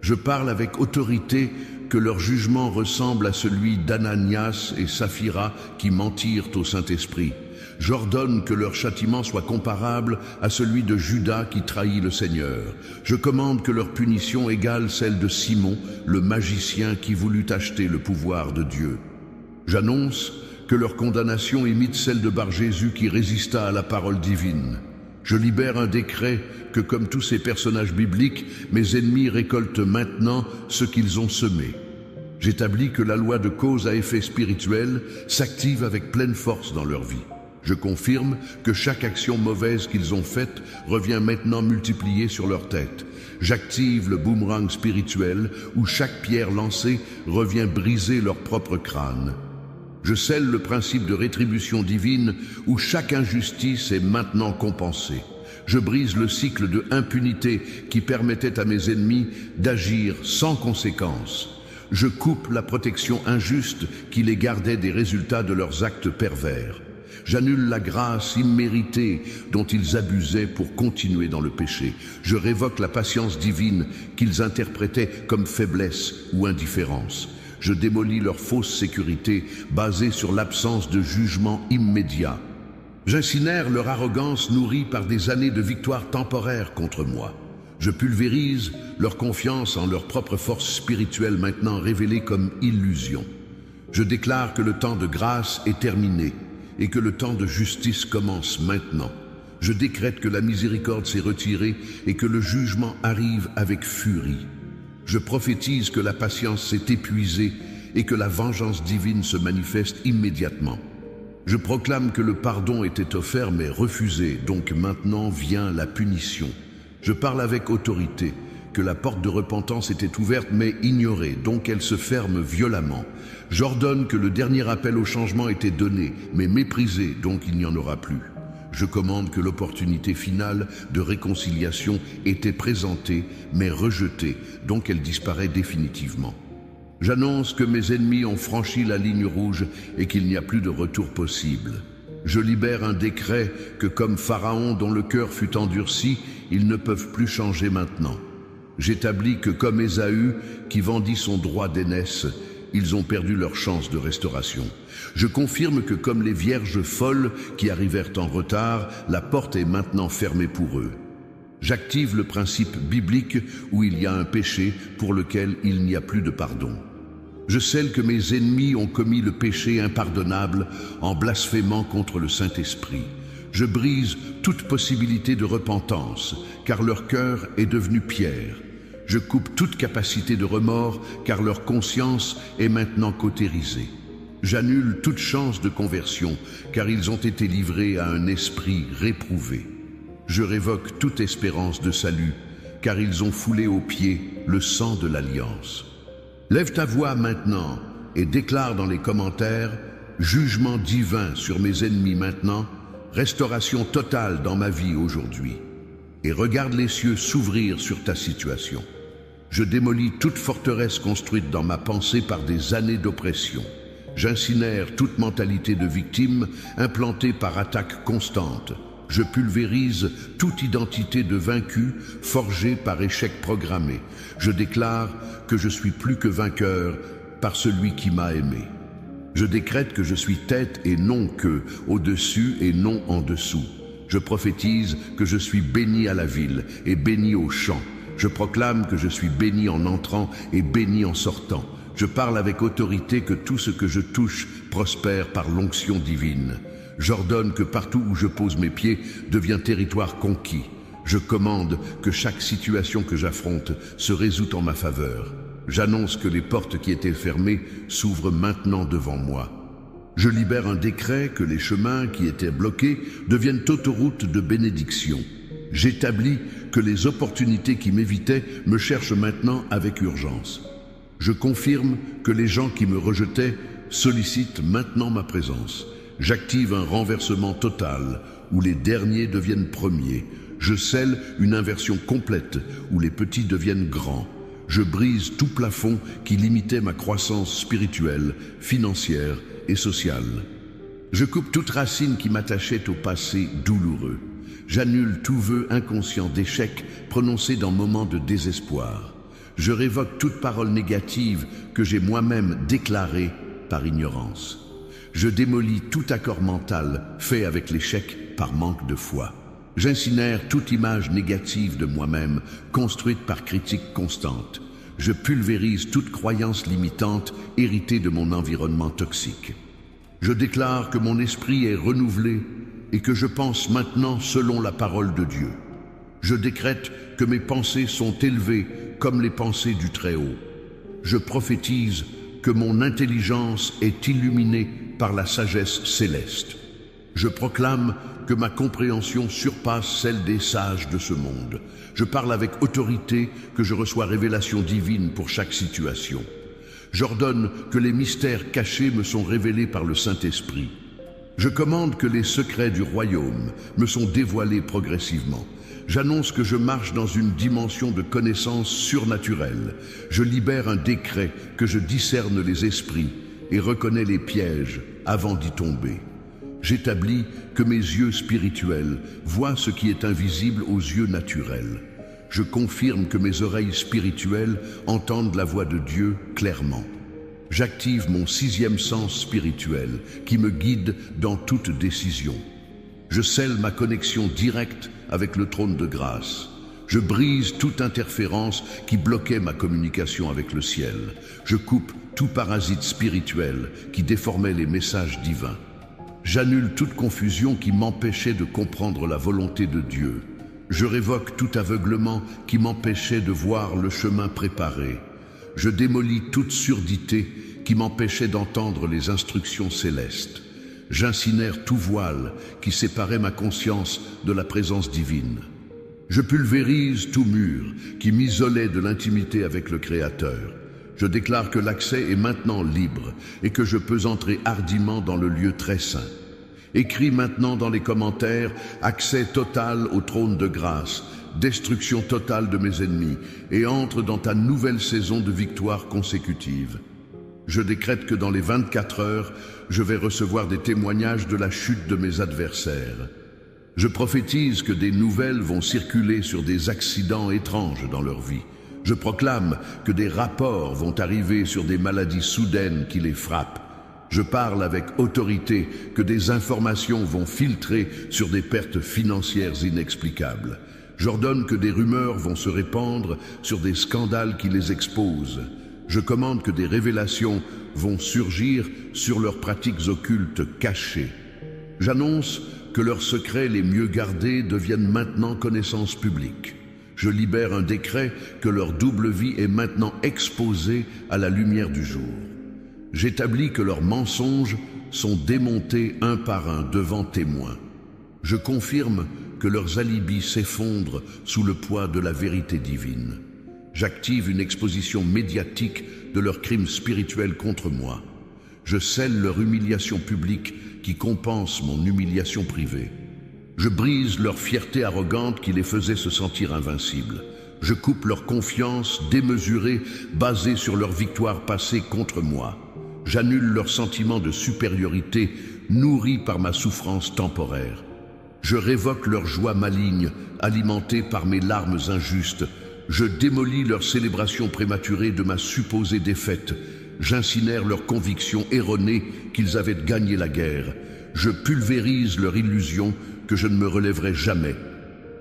Je parle avec autorité que leur jugement ressemble à celui d'Ananias et Saphira qui mentirent au Saint-Esprit. J'ordonne que leur châtiment soit comparable à celui de Judas qui trahit le Seigneur. Je commande que leur punition égale celle de Simon, le magicien qui voulut acheter le pouvoir de Dieu. J'annonce que leur condamnation imite celle de Bar-Jésus qui résista à la parole divine. Je libère un décret que, comme tous ces personnages bibliques, mes ennemis récoltent maintenant ce qu'ils ont semé. J'établis que la loi de cause à effet spirituel s'active avec pleine force dans leur vie. Je confirme que chaque action mauvaise qu'ils ont faite revient maintenant multipliée sur leur tête. J'active le boomerang spirituel où chaque pierre lancée revient briser leur propre crâne. Je scelle le principe de rétribution divine où chaque injustice est maintenant compensée. Je brise le cycle de impunité qui permettait à mes ennemis d'agir sans conséquence. Je coupe la protection injuste qui les gardait des résultats de leurs actes pervers. J'annule la grâce imméritée dont ils abusaient pour continuer dans le péché. Je révoque la patience divine qu'ils interprétaient comme faiblesse ou indifférence. Je démolis leur fausse sécurité basée sur l'absence de jugement immédiat. J'incinère leur arrogance nourrie par des années de victoire temporaire contre moi. Je pulvérise leur confiance en leur propre force spirituelle maintenant révélée comme illusion. Je déclare que le temps de grâce est terminé et que le temps de justice commence maintenant. Je décrète que la miséricorde s'est retirée et que le jugement arrive avec furie. Je prophétise que la patience s'est épuisée et que la vengeance divine se manifeste immédiatement. Je proclame que le pardon était offert mais refusé, donc maintenant vient la punition. Je parle avec autorité, que la porte de repentance était ouverte mais ignorée, donc elle se ferme violemment. J'ordonne que le dernier appel au changement était donné, mais méprisé, donc il n'y en aura plus. Je commande que l'opportunité finale de réconciliation était présentée, mais rejetée, donc elle disparaît définitivement. J'annonce que mes ennemis ont franchi la ligne rouge et qu'il n'y a plus de retour possible. Je libère un décret que, comme Pharaon dont le cœur fut endurci, ils ne peuvent plus changer maintenant. J'établis que, comme Ésaü, qui vendit son droit d'aînesse, ils ont perdu leur chance de restauration. Je confirme que, comme les vierges folles qui arrivèrent en retard, la porte est maintenant fermée pour eux. J'active le principe biblique où il y a un péché pour lequel il n'y a plus de pardon. Je scelle que mes ennemis ont commis le péché impardonnable en blasphémant contre le Saint-Esprit. Je brise toute possibilité de repentance, car leur cœur est devenu pierre. Je coupe toute capacité de remords, car leur conscience est maintenant cautérisée. J'annule toute chance de conversion, car ils ont été livrés à un esprit réprouvé. Je révoque toute espérance de salut, car ils ont foulé aux pieds le sang de l'Alliance. Lève ta voix maintenant et déclare dans les commentaires « Jugement divin sur mes ennemis maintenant, restauration totale dans ma vie aujourd'hui. » Et regarde les cieux s'ouvrir sur ta situation. Je démolis toute forteresse construite dans ma pensée par des années d'oppression. J'incinère toute mentalité de victime implantée par attaques constantes. Je pulvérise toute identité de vaincu forgée par échec programmé. Je déclare que je suis plus que vainqueur par celui qui m'a aimé. Je décrète que je suis tête et non queue, au-dessus et non en dessous. Je prophétise que je suis béni à la ville et béni au champ. Je proclame que je suis béni en entrant et béni en sortant. Je parle avec autorité que tout ce que je touche prospère par l'onction divine. J'ordonne que partout où je pose mes pieds devient territoire conquis. Je commande que chaque situation que j'affronte se résout en ma faveur. J'annonce que les portes qui étaient fermées s'ouvrent maintenant devant moi. Je libère un décret que les chemins qui étaient bloqués deviennent autoroutes de bénédiction. J'établis que les opportunités qui m'évitaient me cherchent maintenant avec urgence. Je confirme que les gens qui me rejetaient sollicitent maintenant ma présence. J'active un renversement total où les derniers deviennent premiers. Je scelle une inversion complète où les petits deviennent grands. Je brise tout plafond qui limitait ma croissance spirituelle, financière et sociale. Je coupe toute racine qui m'attachait au passé douloureux. J'annule tout vœu inconscient d'échec prononcé dans moments de désespoir. Je révoque toute parole négative que j'ai moi-même déclarée par ignorance. Je démolis tout accord mental fait avec l'échec par manque de foi. J'incinère toute image négative de moi-même construite par critique constante. Je pulvérise toute croyance limitante héritée de mon environnement toxique. Je déclare que mon esprit est renouvelé et que je pense maintenant selon la parole de Dieu. Je décrète que mes pensées sont élevées comme les pensées du Très-Haut. Je prophétise que mon intelligence est illuminée par la sagesse céleste. Je proclame que ma compréhension surpasse celle des sages de ce monde. Je parle avec autorité que je reçois révélation divine pour chaque situation. J'ordonne que les mystères cachés me sont révélés par le Saint-Esprit. Je commande que les secrets du royaume me sont dévoilés progressivement. J'annonce que je marche dans une dimension de connaissance surnaturelle. Je libère un décret que je discerne les esprits et reconnais les pièges avant d'y tomber. J'établis que mes yeux spirituels voient ce qui est invisible aux yeux naturels. Je confirme que mes oreilles spirituelles entendent la voix de Dieu clairement. J'active mon sixième sens spirituel qui me guide dans toute décision. Je scelle ma connexion directe avec le trône de grâce. Je brise toute interférence qui bloquait ma communication avec le ciel. Je coupe tout parasite spirituel qui déformait les messages divins. J'annule toute confusion qui m'empêchait de comprendre la volonté de Dieu. Je révoque tout aveuglement qui m'empêchait de voir le chemin préparé. Je démolis toute surdité qui m'empêchait d'entendre les instructions célestes. J'incinère tout voile qui séparait ma conscience de la présence divine. Je pulvérise tout mur qui m'isolait de l'intimité avec le Créateur. Je déclare que l'accès est maintenant libre et que je peux entrer hardiment dans le lieu très saint. Écris maintenant dans les commentaires « Accès total au trône de grâce », « Destruction totale de mes ennemis » et entre dans ta nouvelle saison de victoires consécutives. Je décrète que dans les 24 heures, je vais recevoir des témoignages de la chute de mes adversaires. Je prophétise que des nouvelles vont circuler sur des accidents étranges dans leur vie. Je proclame que des rapports vont arriver sur des maladies soudaines qui les frappent. Je parle avec autorité que des informations vont filtrer sur des pertes financières inexplicables. J'ordonne que des rumeurs vont se répandre sur des scandales qui les exposent. Je commande que des révélations vont surgir sur leurs pratiques occultes cachées. J'annonce que leurs secrets les mieux gardés deviennent maintenant connaissance publique. Je libère un décret que leur double vie est maintenant exposée à la lumière du jour. J'établis que leurs mensonges sont démontés un par un devant témoins. Je confirme que leurs alibis s'effondrent sous le poids de la vérité divine. J'active une exposition médiatique de leurs crimes spirituels contre moi. Je scelle leur humiliation publique qui compense mon humiliation privée. Je brise leur fierté arrogante qui les faisait se sentir invincibles. Je coupe leur confiance démesurée basée sur leur victoire passée contre moi. J'annule leur sentiment de supériorité nourri par ma souffrance temporaire. Je révoque leur joie maligne alimentée par mes larmes injustes. Je démolis leur célébration prématurée de ma supposée défaite. J'incinère leur conviction erronée qu'ils avaient gagné la guerre. Je pulvérise leur illusion que je ne me relèverai jamais.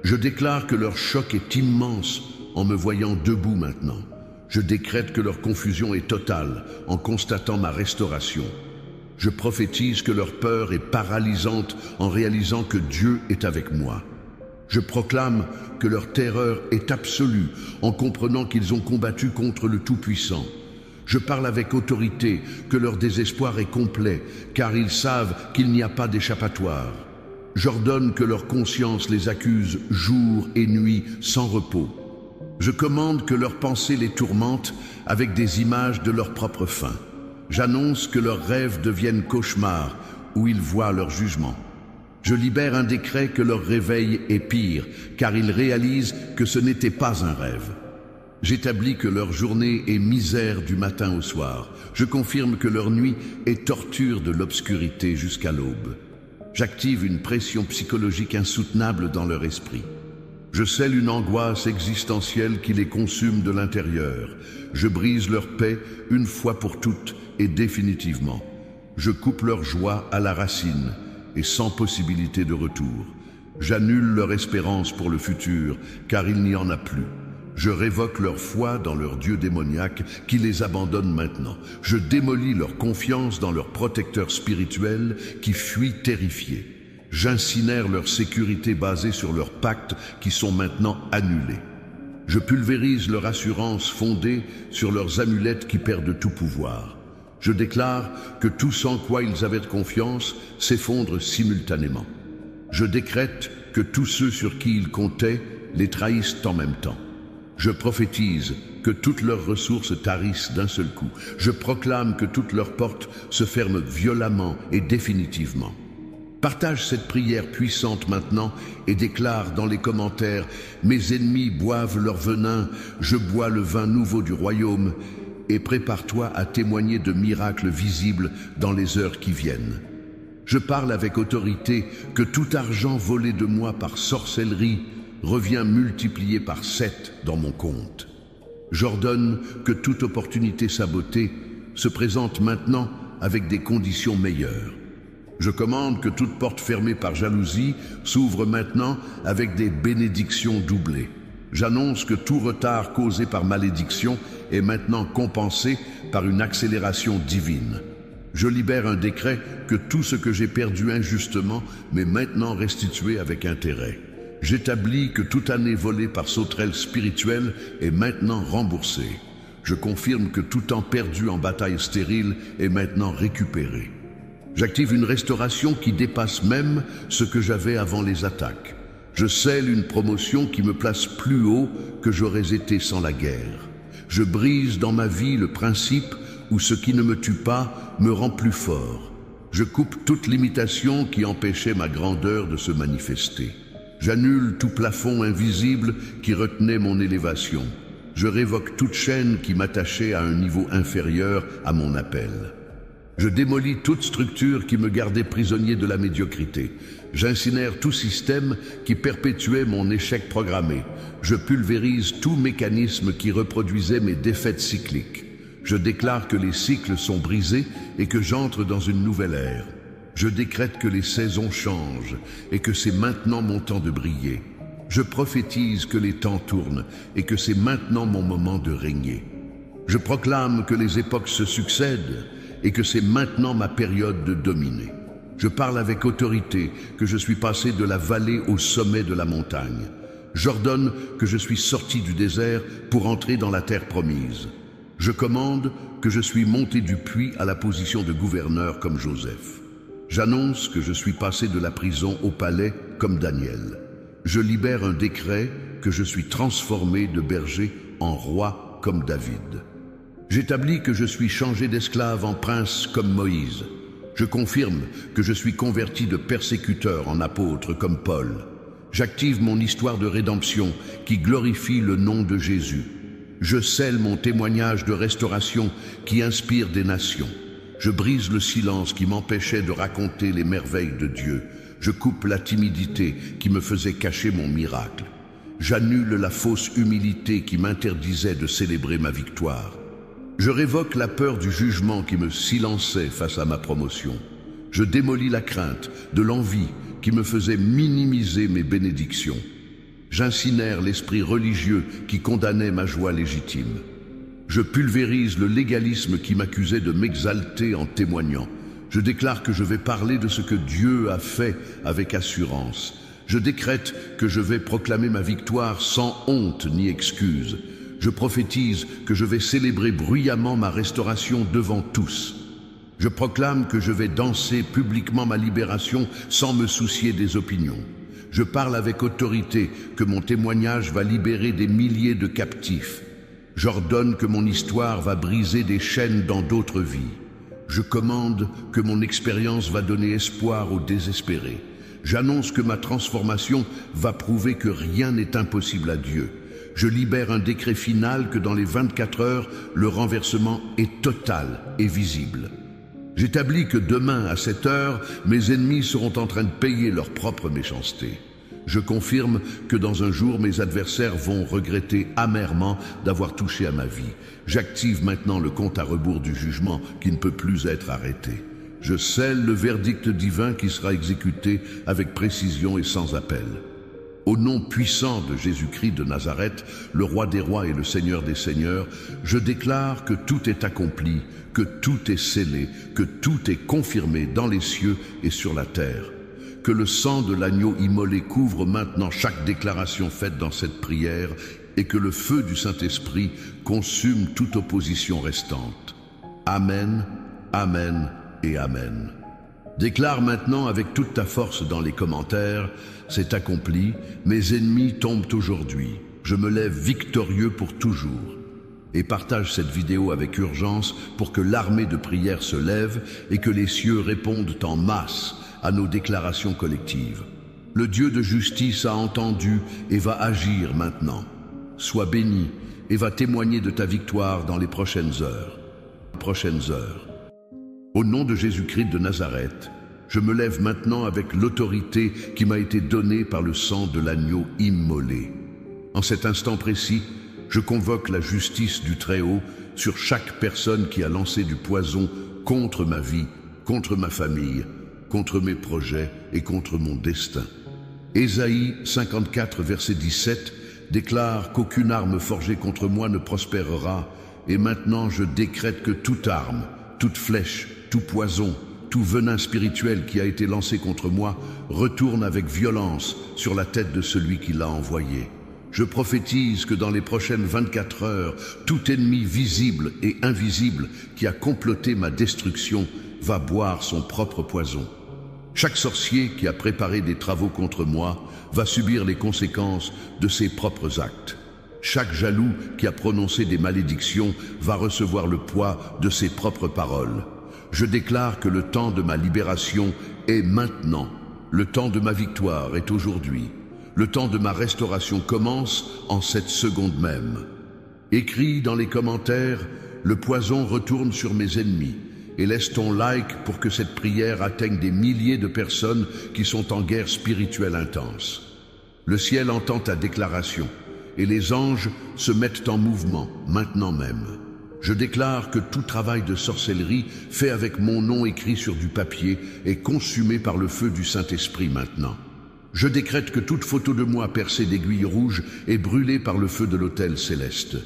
Je déclare que leur choc est immense en me voyant debout maintenant. Je décrète que leur confusion est totale en constatant ma restauration. Je prophétise que leur peur est paralysante en réalisant que Dieu est avec moi. Je proclame que leur terreur est absolue en comprenant qu'ils ont combattu contre le Tout-Puissant. Je parle avec autorité que leur désespoir est complet, car ils savent qu'il n'y a pas d'échappatoire. J'ordonne que leur conscience les accuse jour et nuit sans repos. Je commande que leurs pensées les tourmentent avec des images de leur propre fin. J'annonce que leurs rêves deviennent cauchemars où ils voient leur jugement. Je libère un décret que leur réveil est pire, car ils réalisent que ce n'était pas un rêve. J'établis que leur journée est misère du matin au soir. Je confirme que leur nuit est torture de l'obscurité jusqu'à l'aube. J'active une pression psychologique insoutenable dans leur esprit. Je scelle une angoisse existentielle qui les consume de l'intérieur. Je brise leur paix une fois pour toutes et définitivement. Je coupe leur joie à la racine et sans possibilité de retour. J'annule leur espérance pour le futur, car il n'y en a plus. Je révoque leur foi dans leur dieu démoniaque qui les abandonne maintenant. Je démolis leur confiance dans leur protecteur spirituel qui fuit terrifié. J'incinère leur sécurité basée sur leurs pactes qui sont maintenant annulés. Je pulvérise leur assurance fondée sur leurs amulettes qui perdent tout pouvoir. Je déclare que tout sans quoi ils avaient confiance s'effondre simultanément. Je décrète que tous ceux sur qui ils comptaient les trahissent en même temps. Je prophétise que toutes leurs ressources tarissent d'un seul coup. Je proclame que toutes leurs portes se ferment violemment et définitivement. Partage cette prière puissante maintenant et déclare dans les commentaires « Mes ennemis boivent leur venin, je bois le vin nouveau du royaume » et prépare-toi à témoigner de miracles visibles dans les heures qui viennent. Je parle avec autorité que tout argent volé de moi par sorcellerie revient multiplié par 7 dans mon compte. J'ordonne que toute opportunité sabotée se présente maintenant avec des conditions meilleures. Je commande que toute porte fermée par jalousie s'ouvre maintenant avec des bénédictions doublées. J'annonce que tout retard causé par malédiction est maintenant compensé par une accélération divine. Je libère un décret que tout ce que j'ai perdu injustement m'est maintenant restitué avec intérêt. J'établis que toute année volée par sauterelle spirituelle est maintenant remboursée. Je confirme que tout temps perdu en bataille stérile est maintenant récupéré. J'active une restauration qui dépasse même ce que j'avais avant les attaques. Je scelle une promotion qui me place plus haut que j'aurais été sans la guerre. Je brise dans ma vie le principe où ce qui ne me tue pas me rend plus fort. Je coupe toute limitation qui empêchait ma grandeur de se manifester. J'annule tout plafond invisible qui retenait mon élévation. Je révoque toute chaîne qui m'attachait à un niveau inférieur à mon appel. Je démolis toute structure qui me gardait prisonnier de la médiocrité. J'incinère tout système qui perpétuait mon échec programmé. Je pulvérise tout mécanisme qui reproduisait mes défaites cycliques. Je déclare que les cycles sont brisés et que j'entre dans une nouvelle ère. Je décrète que les saisons changent et que c'est maintenant mon temps de briller. Je prophétise que les temps tournent et que c'est maintenant mon moment de régner. Je proclame que les époques se succèdent et que c'est maintenant ma période de dominer. Je parle avec autorité que je suis passé de la vallée au sommet de la montagne. J'ordonne que je suis sorti du désert pour entrer dans la terre promise. Je commande que je suis monté du puits à la position de gouverneur comme Joseph. J'annonce que je suis passé de la prison au palais comme Daniel. Je libère un décret que je suis transformé de berger en roi comme David. J'établis que je suis changé d'esclave en prince comme Moïse. Je confirme que je suis converti de persécuteur en apôtre comme Paul. J'active mon histoire de rédemption qui glorifie le nom de Jésus. Je scelle mon témoignage de restauration qui inspire des nations. Je brise le silence qui m'empêchait de raconter les merveilles de Dieu. Je coupe la timidité qui me faisait cacher mon miracle. J'annule la fausse humilité qui m'interdisait de célébrer ma victoire. Je révoque la peur du jugement qui me silençait face à ma promotion. Je démolis la crainte de l'envie qui me faisait minimiser mes bénédictions. J'incinère l'esprit religieux qui condamnait ma joie légitime. Je pulvérise le légalisme qui m'accusait de m'exalter en témoignant. Je déclare que je vais parler de ce que Dieu a fait avec assurance. Je décrète que je vais proclamer ma victoire sans honte ni excuse. Je prophétise que je vais célébrer bruyamment ma restauration devant tous. Je proclame que je vais danser publiquement ma libération sans me soucier des opinions. Je parle avec autorité que mon témoignage va libérer des milliers de captifs. J'ordonne que mon histoire va briser des chaînes dans d'autres vies. Je commande que mon expérience va donner espoir aux désespérés. J'annonce que ma transformation va prouver que rien n'est impossible à Dieu. Je libère un décret final que dans les 24 heures, le renversement est total et visible. J'établis que demain, à 7 heures, mes ennemis seront en train de payer leur propre méchanceté. Je confirme que dans un jour, mes adversaires vont regretter amèrement d'avoir touché à ma vie. J'active maintenant le compte à rebours du jugement qui ne peut plus être arrêté. Je scelle le verdict divin qui sera exécuté avec précision et sans appel. Au nom puissant de Jésus-Christ de Nazareth, le roi des rois et le seigneur des seigneurs, je déclare que tout est accompli, que tout est scellé, que tout est confirmé dans les cieux et sur la terre. Que le sang de l'agneau immolé couvre maintenant chaque déclaration faite dans cette prière et que le feu du Saint-Esprit consume toute opposition restante. Amen, Amen et Amen. Déclare maintenant avec toute ta force dans les commentaires, c'est accompli, mes ennemis tombent aujourd'hui, je me lève victorieux pour toujours. Et partage cette vidéo avec urgence pour que l'armée de prière se lève et que les cieux répondent en masse à nos déclarations collectives. Le Dieu de justice a entendu et va agir maintenant. Sois béni et va témoigner de ta victoire dans les prochaines heures. Au nom de Jésus-Christ de Nazareth, je me lève maintenant avec l'autorité qui m'a été donnée par le sang de l'agneau immolé. En cet instant précis, je convoque la justice du Très-Haut sur chaque personne qui a lancé du poison contre ma vie, contre ma famille, contre mes projets et contre mon destin. Ésaïe 54, verset 17, déclare qu'aucune arme forgée contre moi ne prospérera, et maintenant je décrète que toute arme, toute flèche, tout poison, tout venin spirituel qui a été lancé contre moi retourne avec violence sur la tête de celui qui l'a envoyé. Je prophétise que dans les prochaines 24 heures, tout ennemi visible et invisible qui a comploté ma destruction va boire son propre poison. Chaque sorcier qui a préparé des travaux contre moi va subir les conséquences de ses propres actes. Chaque jaloux qui a prononcé des malédictions va recevoir le poids de ses propres paroles. Je déclare que le temps de ma libération est maintenant. Le temps de ma victoire est aujourd'hui. Le temps de ma restauration commence en cette seconde même. Écris dans les commentaires, le poison retourne sur mes ennemis. Et laisse ton like pour que cette prière atteigne des milliers de personnes qui sont en guerre spirituelle intense. Le ciel entend ta déclaration et les anges se mettent en mouvement maintenant même. Je déclare que tout travail de sorcellerie fait avec mon nom écrit sur du papier est consumé par le feu du Saint-Esprit maintenant. Je décrète que toute photo de moi percée d'aiguilles rouges est brûlée par le feu de l'autel céleste.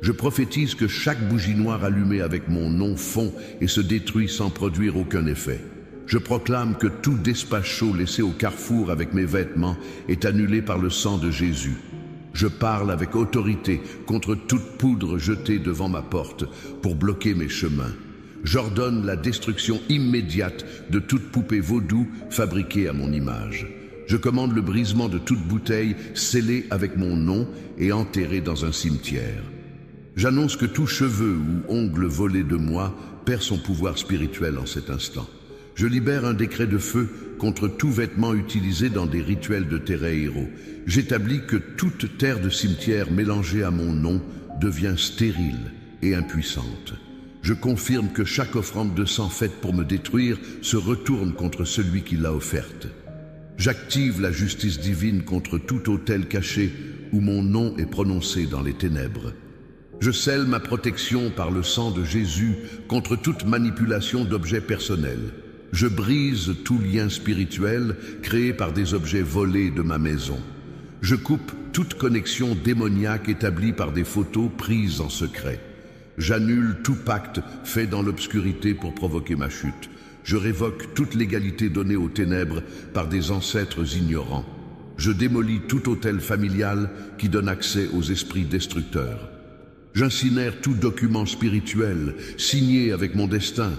Je prophétise que chaque bougie noire allumée avec mon nom fond et se détruit sans produire aucun effet. Je proclame que tout despacho laissé au carrefour avec mes vêtements est annulé par le sang de Jésus. Je parle avec autorité contre toute poudre jetée devant ma porte pour bloquer mes chemins. J'ordonne la destruction immédiate de toute poupée vaudou fabriquée à mon image. Je commande le brisement de toute bouteille scellée avec mon nom et enterrée dans un cimetière. J'annonce que tout cheveu ou ongle volé de moi perd son pouvoir spirituel en cet instant. Je libère un décret de feu contre tout vêtement utilisé dans des rituels de Tereiro. J'établis que toute terre de cimetière mélangée à mon nom devient stérile et impuissante. Je confirme que chaque offrande de sang faite pour me détruire se retourne contre celui qui l'a offerte. J'active la justice divine contre tout autel caché où mon nom est prononcé dans les ténèbres. Je scelle ma protection par le sang de Jésus contre toute manipulation d'objets personnels. Je brise tout lien spirituel créé par des objets volés de ma maison. Je coupe toute connexion démoniaque établie par des photos prises en secret. J'annule tout pacte fait dans l'obscurité pour provoquer ma chute. Je révoque toute légalité donnée aux ténèbres par des ancêtres ignorants. Je démolis tout autel familial qui donne accès aux esprits destructeurs. J'incinère tout document spirituel signé avec mon destin.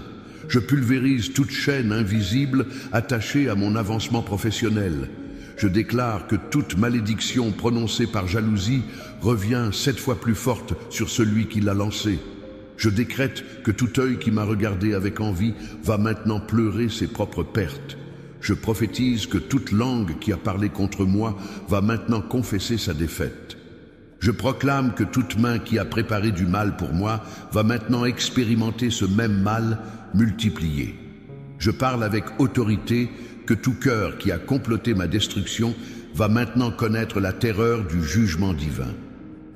Je pulvérise toute chaîne invisible attachée à mon avancement professionnel. Je déclare que toute malédiction prononcée par jalousie revient 7 fois plus forte sur celui qui l'a lancée. Je décrète que tout œil qui m'a regardé avec envie va maintenant pleurer ses propres pertes. Je prophétise que toute langue qui a parlé contre moi va maintenant confesser sa défaite. Je proclame que toute main qui a préparé du mal pour moi va maintenant expérimenter ce même mal multiplié. Je parle avec autorité que tout cœur qui a comploté ma destruction va maintenant connaître la terreur du jugement divin.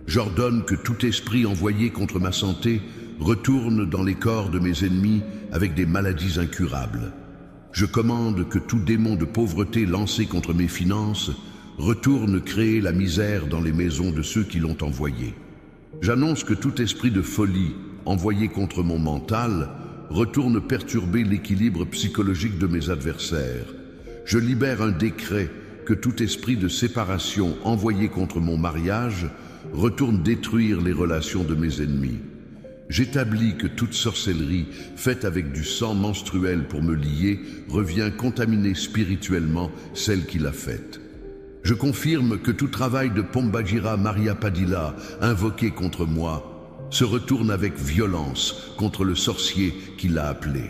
J'ordonne que tout esprit envoyé contre ma santé retourne dans les corps de mes ennemis avec des maladies incurables. Je commande que tout démon de pauvreté lancé contre mes finances retourne créer la misère dans les maisons de ceux qui l'ont envoyé. J'annonce que tout esprit de folie envoyé contre mon mental retourne perturber l'équilibre psychologique de mes adversaires. Je libère un décret que tout esprit de séparation envoyé contre mon mariage retourne détruire les relations de mes ennemis. J'établis que toute sorcellerie faite avec du sang menstruel pour me lier revient contaminer spirituellement celle qui l'a faite. Je confirme que tout travail de Pombagira Maria Padilla invoqué contre moi se retourne avec violence contre le sorcier qui l'a appelé.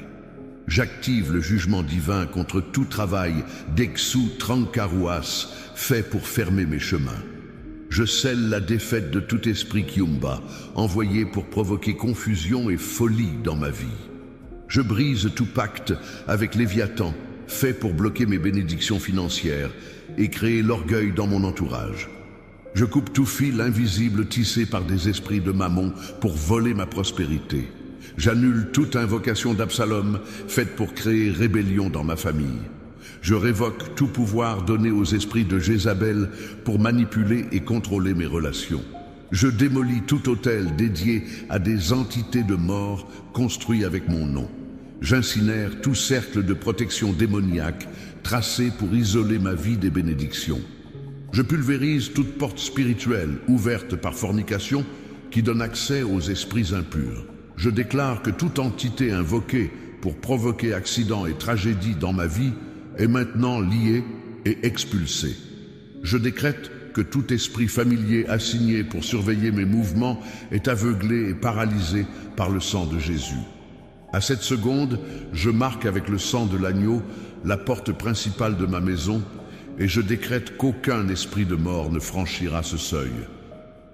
J'active le jugement divin contre tout travail d'Exu Trancaruas fait pour fermer mes chemins. Je scelle la défaite de tout esprit Kiumba, envoyé pour provoquer confusion et folie dans ma vie. Je brise tout pacte avec Léviathan, fait pour bloquer mes bénédictions financières et créer l'orgueil dans mon entourage. Je coupe tout fil invisible tissé par des esprits de Mammon pour voler ma prospérité. J'annule toute invocation d'Absalom faite pour créer rébellion dans ma famille. Je révoque tout pouvoir donné aux esprits de Jézabel pour manipuler et contrôler mes relations. Je démolis tout autel dédié à des entités de mort construits avec mon nom. J'incinère tout cercle de protection démoniaque tracé pour isoler ma vie des bénédictions. Je pulvérise toute porte spirituelle ouverte par fornication qui donne accès aux esprits impurs. Je déclare que toute entité invoquée pour provoquer accidents et tragédies dans ma vie est maintenant liée et expulsée. Je décrète que tout esprit familier assigné pour surveiller mes mouvements est aveuglé et paralysé par le sang de Jésus. À cette seconde, je marque avec le sang de l'agneau la porte principale de ma maison et je décrète qu'aucun esprit de mort ne franchira ce seuil.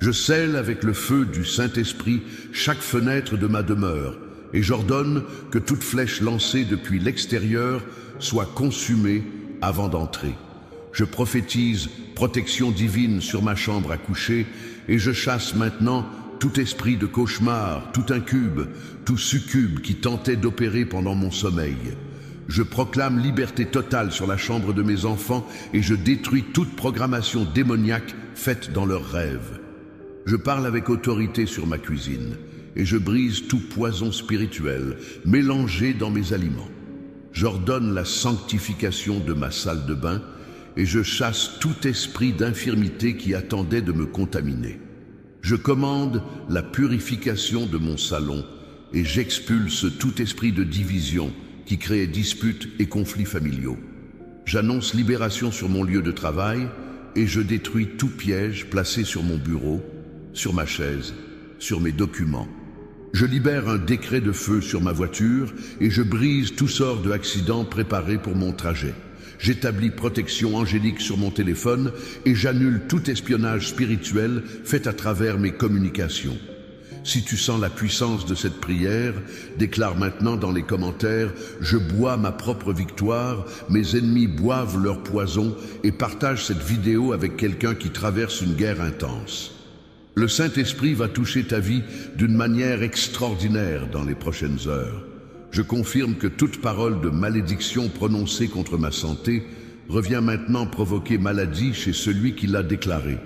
Je scelle avec le feu du Saint-Esprit chaque fenêtre de ma demeure et j'ordonne que toute flèche lancée depuis l'extérieur soit consumée avant d'entrer. Je prophétise protection divine sur ma chambre à coucher et je chasse maintenant tout esprit de cauchemar, tout incube, tout succube qui tentait d'opérer pendant mon sommeil. Je proclame liberté totale sur la chambre de mes enfants et je détruis toute programmation démoniaque faite dans leurs rêves. Je parle avec autorité sur ma cuisine et je brise tout poison spirituel mélangé dans mes aliments. J'ordonne la sanctification de ma salle de bain et je chasse tout esprit d'infirmité qui attendait de me contaminer. Je commande la purification de mon salon et j'expulse tout esprit de division qui créait disputes et conflits familiaux. J'annonce libération sur mon lieu de travail et je détruis tout piège placé sur mon bureau, sur ma chaise, sur mes documents. Je libère un décret de feu sur ma voiture et je brise tout sort de accident préparé pour mon trajet. J'établis protection angélique sur mon téléphone et j'annule tout espionnage spirituel fait à travers mes communications. Si tu sens la puissance de cette prière, déclare maintenant dans les commentaires « Je bois ma propre victoire, mes ennemis boivent leur poison » et partage cette vidéo avec quelqu'un qui traverse une guerre intense. Le Saint-Esprit va toucher ta vie d'une manière extraordinaire dans les prochaines heures. Je confirme que toute parole de malédiction prononcée contre ma santé revient maintenant provoquer maladie chez celui qui l'a déclarée.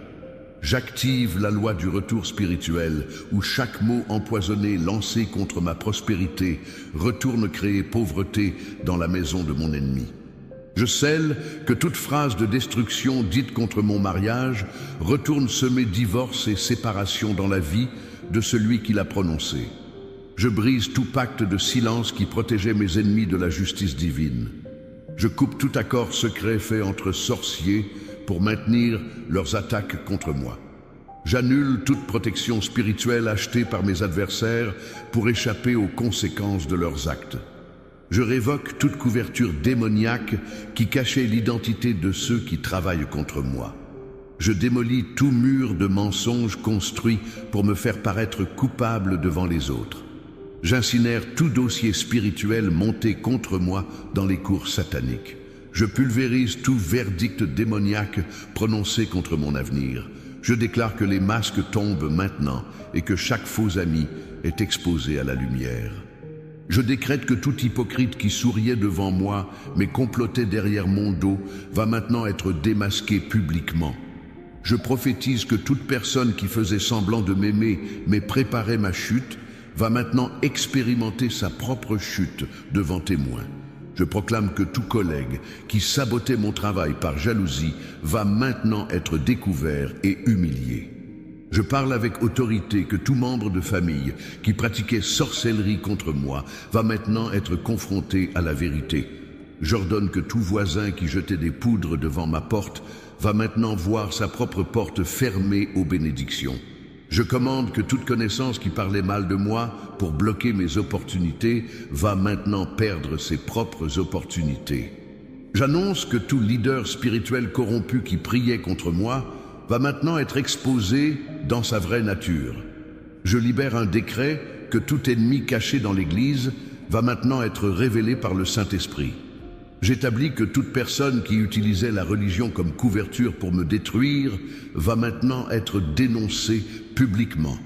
J'active la loi du retour spirituel où chaque mot empoisonné lancé contre ma prospérité retourne créer pauvreté dans la maison de mon ennemi. Je scelle que toute phrase de destruction dite contre mon mariage retourne semer divorce et séparation dans la vie de celui qui l'a prononcée. Je brise tout pacte de silence qui protégeait mes ennemis de la justice divine. Je coupe tout accord secret fait entre sorciers pour maintenir leurs attaques contre moi. J'annule toute protection spirituelle achetée par mes adversaires pour échapper aux conséquences de leurs actes. Je révoque toute couverture démoniaque qui cachait l'identité de ceux qui travaillent contre moi. Je démolis tout mur de mensonges construit pour me faire paraître coupable devant les autres. J'incinère tout dossier spirituel monté contre moi dans les cours sataniques. Je pulvérise tout verdict démoniaque prononcé contre mon avenir. Je déclare que les masques tombent maintenant et que chaque faux ami est exposé à la lumière. Je décrète que tout hypocrite qui souriait devant moi mais complotait derrière mon dos va maintenant être démasqué publiquement. Je prophétise que toute personne qui faisait semblant de m'aimer mais préparait ma chute va maintenant expérimenter sa propre chute devant témoins. Je proclame que tout collègue qui sabotait mon travail par jalousie va maintenant être découvert et humilié. Je parle avec autorité que tout membre de famille qui pratiquait sorcellerie contre moi va maintenant être confronté à la vérité. J'ordonne que tout voisin qui jetait des poudres devant ma porte va maintenant voir sa propre porte fermée aux bénédictions. Je commande que toute connaissance qui parlait mal de moi pour bloquer mes opportunités va maintenant perdre ses propres opportunités. J'annonce que tout leader spirituel corrompu qui priait contre moi va maintenant être exposé dans sa vraie nature. Je libère un décret que tout ennemi caché dans l'Église va maintenant être révélé par le Saint-Esprit. J'établis que toute personne qui utilisait la religion comme couverture pour me détruire va maintenant être dénoncée publiquement.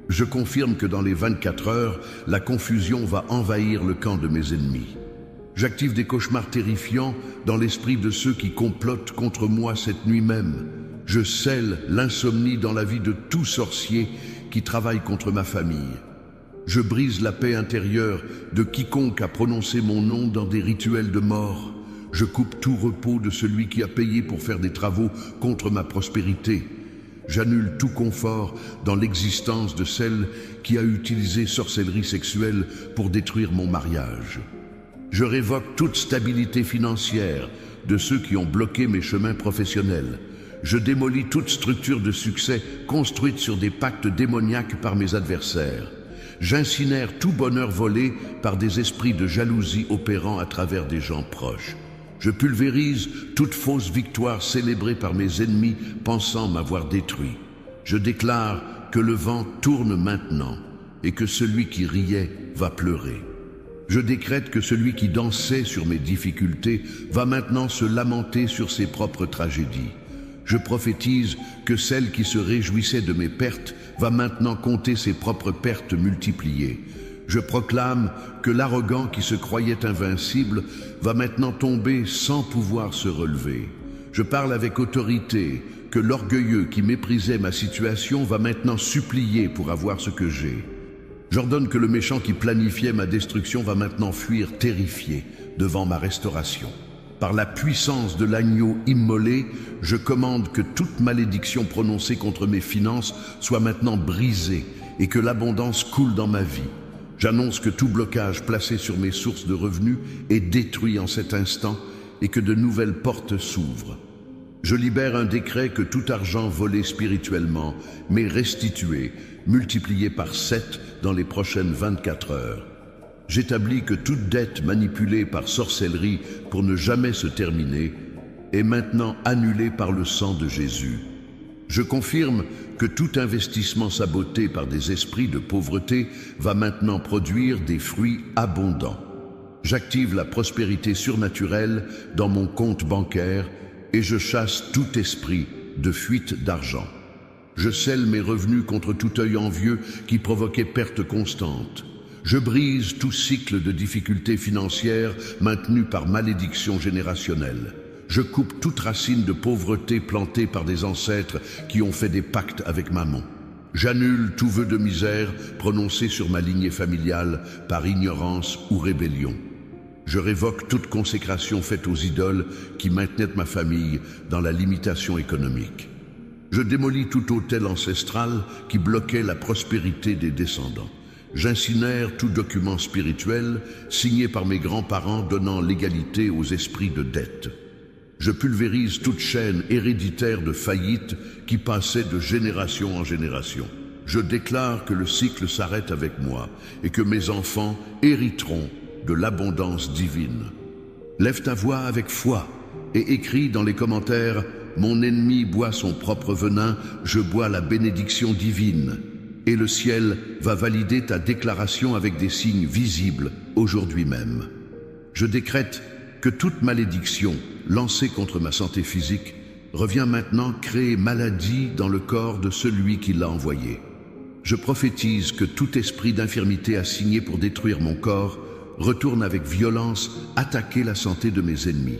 Je confirme que dans les 24 heures, la confusion va envahir le camp de mes ennemis. J'active des cauchemars terrifiants dans l'esprit de ceux qui complotent contre moi cette nuit même. Je scelle l'insomnie dans la vie de tout sorcier qui travaille contre ma famille. Je brise la paix intérieure de quiconque a prononcé mon nom dans des rituels de mort. Je coupe tout repos de celui qui a payé pour faire des travaux contre ma prospérité. J'annule tout confort dans l'existence de celle qui a utilisé sorcellerie sexuelle pour détruire mon mariage. Je révoque toute stabilité financière de ceux qui ont bloqué mes chemins professionnels. Je démolis toute structure de succès construite sur des pactes démoniaques par mes adversaires. J'incinère tout bonheur volé par des esprits de jalousie opérant à travers des gens proches. Je pulvérise toute fausse victoire célébrée par mes ennemis pensant m'avoir détruit. Je déclare que le vent tourne maintenant et que celui qui riait va pleurer. Je décrète que celui qui dansait sur mes difficultés va maintenant se lamenter sur ses propres tragédies. Je prophétise que celle qui se réjouissait de mes pertes va maintenant compter ses propres pertes multipliées. Je proclame que l'arrogant qui se croyait invincible va maintenant tomber sans pouvoir se relever. Je parle avec autorité que l'orgueilleux qui méprisait ma situation va maintenant supplier pour avoir ce que j'ai. J'ordonne que le méchant qui planifiait ma destruction va maintenant fuir terrifié devant ma restauration. Par la puissance de l'agneau immolé, je commande que toute malédiction prononcée contre mes finances soit maintenant brisée et que l'abondance coule dans ma vie. J'annonce que tout blocage placé sur mes sources de revenus est détruit en cet instant et que de nouvelles portes s'ouvrent. Je libère un décret que tout argent volé spirituellement m'est restitué, multiplié par 7 dans les prochaines 24 heures. J'établis que toute dette manipulée par sorcellerie pour ne jamais se terminer est maintenant annulée par le sang de Jésus. Je confirme que tout investissement saboté par des esprits de pauvreté va maintenant produire des fruits abondants. J'active la prospérité surnaturelle dans mon compte bancaire et je chasse tout esprit de fuite d'argent. Je scelle mes revenus contre tout œil envieux qui provoquait perte constante. Je brise tout cycle de difficultés financières maintenu par malédiction générationnelle. Je coupe toute racine de pauvreté plantée par des ancêtres qui ont fait des pactes avec Mammon. J'annule tout vœu de misère prononcé sur ma lignée familiale par ignorance ou rébellion. Je révoque toute consécration faite aux idoles qui maintenaient ma famille dans la limitation économique. Je démolis tout autel ancestral qui bloquait la prospérité des descendants. J'incinère tout document spirituel signé par mes grands-parents donnant l'égalité aux esprits de dette. Je pulvérise toute chaîne héréditaire de faillite qui passait de génération en génération. Je déclare que le cycle s'arrête avec moi et que mes enfants hériteront de l'abondance divine. Lève ta voix avec foi et écris dans les commentaires « Mon ennemi boit son propre venin, je bois la bénédiction divine ». Et le ciel va valider ta déclaration avec des signes visibles aujourd'hui même. Je décrète que toute malédiction lancée contre ma santé physique revient maintenant créer maladie dans le corps de celui qui l'a envoyé. Je prophétise que tout esprit d'infirmité assigné pour détruire mon corps retourne avec violence attaquer la santé de mes ennemis.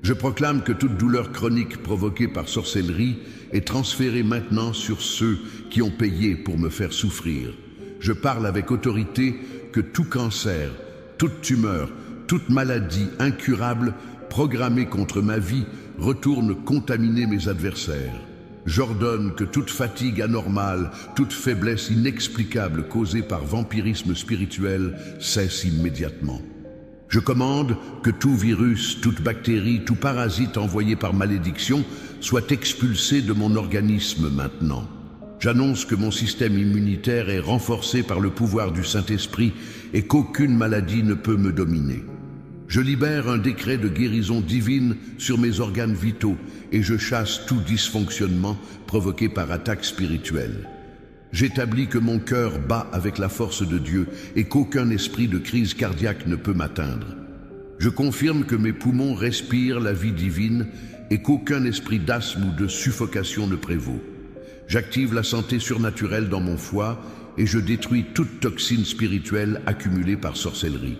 Je proclame que toute douleur chronique provoquée par sorcellerie est transférée maintenant sur ceux qui ont payé pour me faire souffrir. Je parle avec autorité que tout cancer, toute tumeur, toute maladie incurable programmée contre ma vie retourne contaminer mes adversaires. J'ordonne que toute fatigue anormale, toute faiblesse inexplicable causée par vampirisme spirituel cesse immédiatement. Je commande que tout virus, toute bactérie, tout parasite envoyé par malédiction soit expulsé de mon organisme maintenant. J'annonce que mon système immunitaire est renforcé par le pouvoir du Saint-Esprit et qu'aucune maladie ne peut me dominer. Je libère un décret de guérison divine sur mes organes vitaux et je chasse tout dysfonctionnement provoqué par attaque spirituelle. J'établis que mon cœur bat avec la force de Dieu et qu'aucun esprit de crise cardiaque ne peut m'atteindre. Je confirme que mes poumons respirent la vie divine et qu'aucun esprit d'asthme ou de suffocation ne prévaut. J'active la santé surnaturelle dans mon foie et je détruis toute toxine spirituelle accumulée par sorcellerie.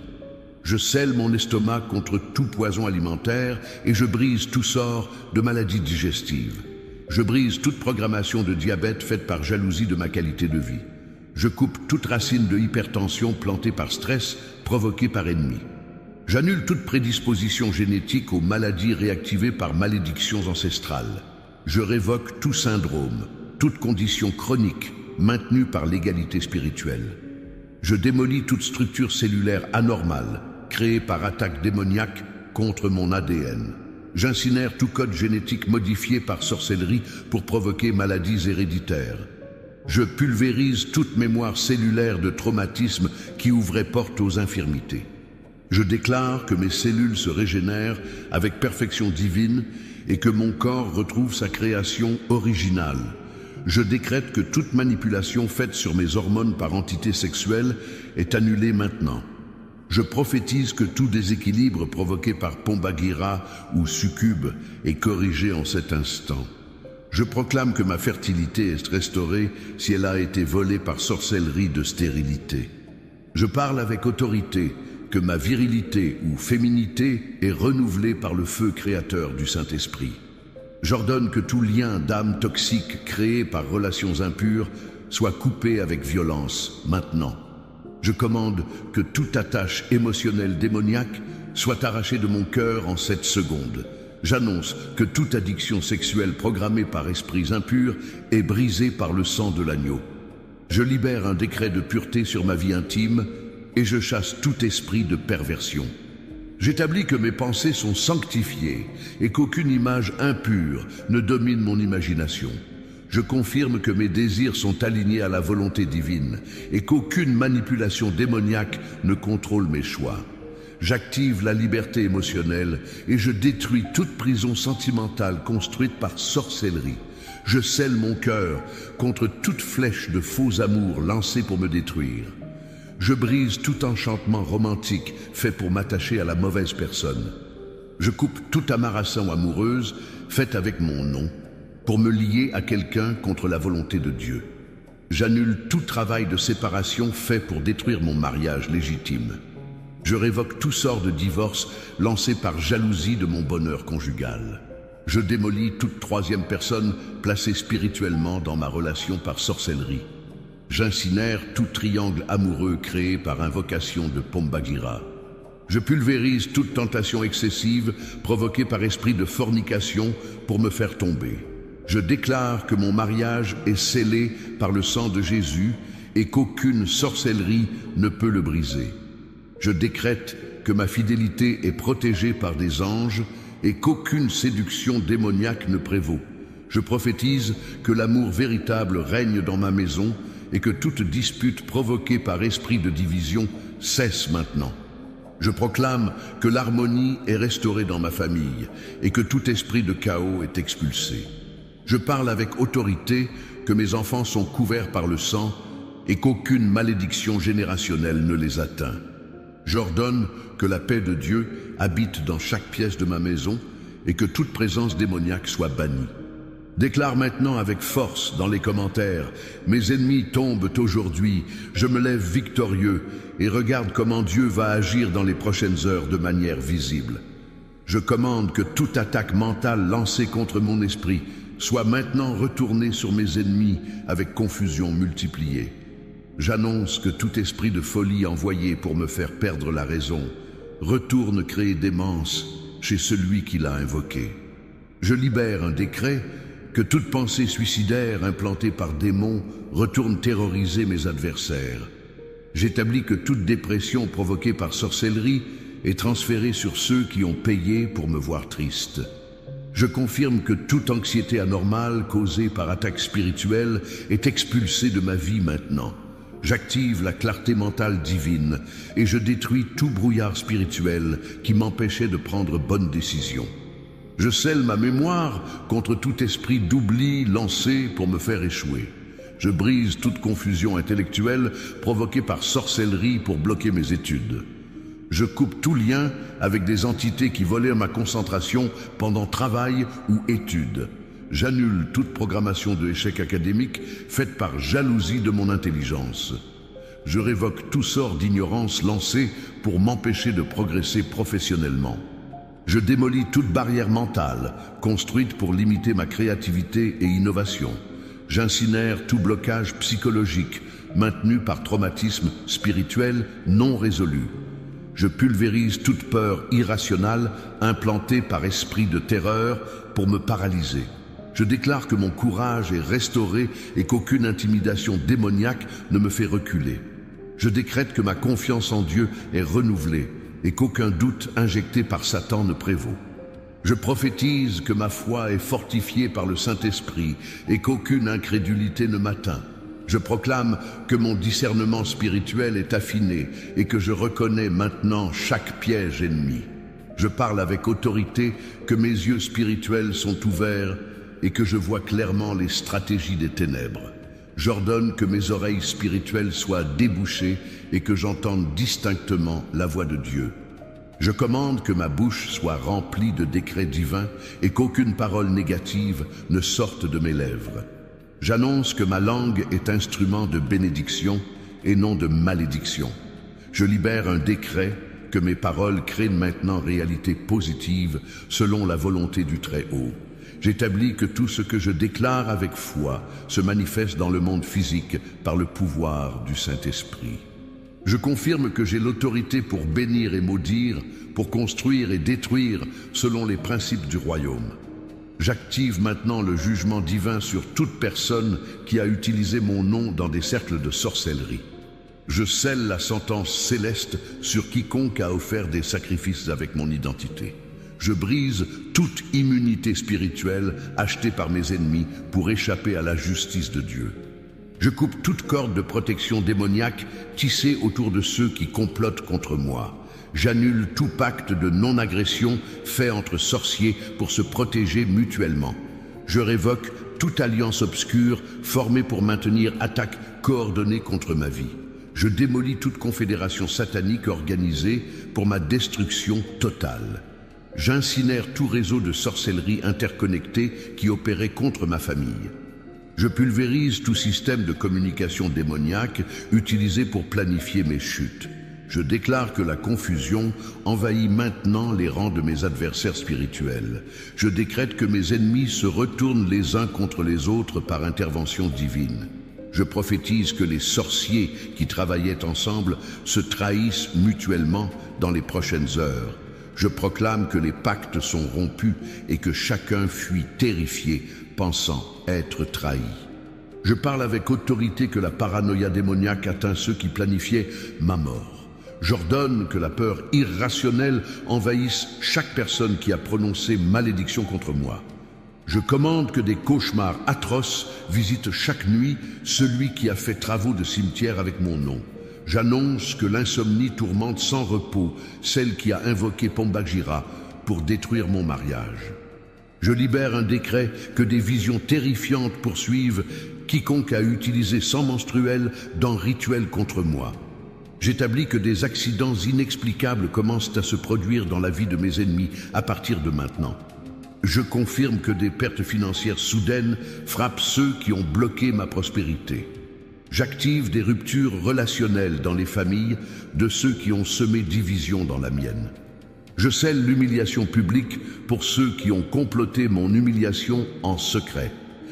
Je scelle mon estomac contre tout poison alimentaire et je brise tout sort de maladies digestives. Je brise toute programmation de diabète faite par jalousie de ma qualité de vie. Je coupe toute racine de hypertension plantée par stress provoquée par ennemi. J'annule toute prédisposition génétique aux maladies réactivées par malédictions ancestrales. Je révoque tout syndrome, toute condition chronique maintenue par l'égalité spirituelle. Je démolis toute structure cellulaire anormale créée par attaque démoniaque contre mon ADN. J'incinère tout code génétique modifié par sorcellerie pour provoquer maladies héréditaires. Je pulvérise toute mémoire cellulaire de traumatisme qui ouvrait porte aux infirmités. Je déclare que mes cellules se régénèrent avec perfection divine et que mon corps retrouve sa création originale. Je décrète que toute manipulation faite sur mes hormones par entité sexuelle est annulée maintenant. Je prophétise que tout déséquilibre provoqué par Pombagira ou succube est corrigé en cet instant. Je proclame que ma fertilité est restaurée si elle a été volée par sorcellerie de stérilité. Je parle avec autorité que ma virilité ou féminité est renouvelée par le feu créateur du Saint-Esprit. J'ordonne que tout lien d'âme toxique créé par relations impures soit coupé avec violence maintenant. Je commande que toute attache émotionnelle démoniaque soit arrachée de mon cœur en 7 secondes. J'annonce que toute addiction sexuelle programmée par esprits impurs est brisée par le sang de l'agneau. Je libère un décret de pureté sur ma vie intime et je chasse tout esprit de perversion. J'établis que mes pensées sont sanctifiées et qu'aucune image impure ne domine mon imagination. Je confirme que mes désirs sont alignés à la volonté divine et qu'aucune manipulation démoniaque ne contrôle mes choix. J'active la liberté émotionnelle et je détruis toute prison sentimentale construite par sorcellerie. Je scelle mon cœur contre toute flèche de faux amour lancée pour me détruire. Je brise tout enchantement romantique fait pour m'attacher à la mauvaise personne. Je coupe toute amarration amoureuse faite avec mon nom pour me lier à quelqu'un contre la volonté de Dieu. J'annule tout travail de séparation fait pour détruire mon mariage légitime. Je révoque tout sort de divorce lancé par jalousie de mon bonheur conjugal. Je démolis toute troisième personne placée spirituellement dans ma relation par sorcellerie. J'incinère tout triangle amoureux créé par invocation de Pombagira. Je pulvérise toute tentation excessive provoquée par esprit de fornication pour me faire tomber. Je déclare que mon mariage est scellé par le sang de Jésus et qu'aucune sorcellerie ne peut le briser. Je décrète que ma fidélité est protégée par des anges et qu'aucune séduction démoniaque ne prévaut. Je prophétise que l'amour véritable règne dans ma maison et que toute dispute provoquée par esprit de division cesse maintenant. Je proclame que l'harmonie est restaurée dans ma famille et que tout esprit de chaos est expulsé. Je parle avec autorité que mes enfants sont couverts par le sang et qu'aucune malédiction générationnelle ne les atteint. J'ordonne que la paix de Dieu habite dans chaque pièce de ma maison et que toute présence démoniaque soit bannie. Déclare maintenant avec force dans les commentaires: mes ennemis tombent aujourd'hui, je me lève victorieux et regarde comment Dieu va agir dans les prochaines heures de manière visible. Je commande que toute attaque mentale lancée contre mon esprit soit maintenant retournée sur mes ennemis avec confusion multipliée. J'annonce que tout esprit de folie envoyé pour me faire perdre la raison retourne créer démence chez celui qui l'a invoqué. Je libère un décret que toute pensée suicidaire implantée par démons retourne terroriser mes adversaires. J'établis que toute dépression provoquée par sorcellerie est transférée sur ceux qui ont payé pour me voir triste. Je confirme que toute anxiété anormale causée par attaque spirituelle est expulsée de ma vie maintenant. J'active la clarté mentale divine et je détruis tout brouillard spirituel qui m'empêchait de prendre bonnes décisions. Je scelle ma mémoire contre tout esprit d'oubli lancé pour me faire échouer. Je brise toute confusion intellectuelle provoquée par sorcellerie pour bloquer mes études. Je coupe tout lien avec des entités qui volaient ma concentration pendant travail ou études. J'annule toute programmation de échec académique faite par jalousie de mon intelligence. Je révoque tout sort d'ignorance lancé pour m'empêcher de progresser professionnellement. Je démolis toute barrière mentale construite pour limiter ma créativité et innovation. J'incinère tout blocage psychologique maintenu par traumatisme spirituel non résolu. Je pulvérise toute peur irrationnelle implantée par esprit de terreur pour me paralyser. Je déclare que mon courage est restauré et qu'aucune intimidation démoniaque ne me fait reculer. Je décrète que ma confiance en Dieu est renouvelée et qu'aucun doute injecté par Satan ne prévaut. Je prophétise que ma foi est fortifiée par le Saint-Esprit et qu'aucune incrédulité ne m'atteint. Je proclame que mon discernement spirituel est affiné et que je reconnais maintenant chaque piège ennemi. Je parle avec autorité que mes yeux spirituels sont ouverts et que je vois clairement les stratégies des ténèbres. J'ordonne que mes oreilles spirituelles soient débouchées et que j'entende distinctement la voix de Dieu. Je commande que ma bouche soit remplie de décrets divins et qu'aucune parole négative ne sorte de mes lèvres. J'annonce que ma langue est instrument de bénédiction et non de malédiction. Je libère un décret que mes paroles créent maintenant réalité positive selon la volonté du Très-Haut. J'établis que tout ce que je déclare avec foi se manifeste dans le monde physique par le pouvoir du Saint-Esprit. Je confirme que j'ai l'autorité pour bénir et maudire, pour construire et détruire selon les principes du royaume. J'active maintenant le jugement divin sur toute personne qui a utilisé mon nom dans des cercles de sorcellerie. Je scelle la sentence céleste sur quiconque a offert des sacrifices avec mon identité. Je brise toute immunité spirituelle achetée par mes ennemis pour échapper à la justice de Dieu. Je coupe toute corde de protection démoniaque tissée autour de ceux qui complotent contre moi. J'annule tout pacte de non-agression fait entre sorciers pour se protéger mutuellement. Je révoque toute alliance obscure formée pour maintenir attaque coordonnée contre ma vie. Je démolis toute confédération satanique organisée pour ma destruction totale. J'incinère tout réseau de sorcellerie interconnecté qui opérait contre ma famille. Je pulvérise tout système de communication démoniaque utilisé pour planifier mes chutes. Je déclare que la confusion envahit maintenant les rangs de mes adversaires spirituels. Je décrète que mes ennemis se retournent les uns contre les autres par intervention divine. Je prophétise que les sorciers qui travaillaient ensemble se trahissent mutuellement dans les prochaines heures. Je proclame que les pactes sont rompus et que chacun fuit terrifié, pensant être trahi. Je parle avec autorité que la paranoïa démoniaque atteint ceux qui planifiaient ma mort. J'ordonne que la peur irrationnelle envahisse chaque personne qui a prononcé malédiction contre moi. Je commande que des cauchemars atroces visitent chaque nuit celui qui a fait travaux de cimetière avec mon nom. J'annonce que l'insomnie tourmente sans repos celle qui a invoqué Pombagira pour détruire mon mariage. Je libère un décret que des visions terrifiantes poursuivent quiconque a utilisé sang menstruel dans rituel contre moi. J'établis que des accidents inexplicables commencent à se produire dans la vie de mes ennemis à partir de maintenant. Je confirme que des pertes financières soudaines frappent ceux qui ont bloqué ma prospérité. J'active des ruptures relationnelles dans les familles de ceux qui ont semé division dans la mienne. Je scelle l'humiliation publique pour ceux qui ont comploté mon humiliation en secret.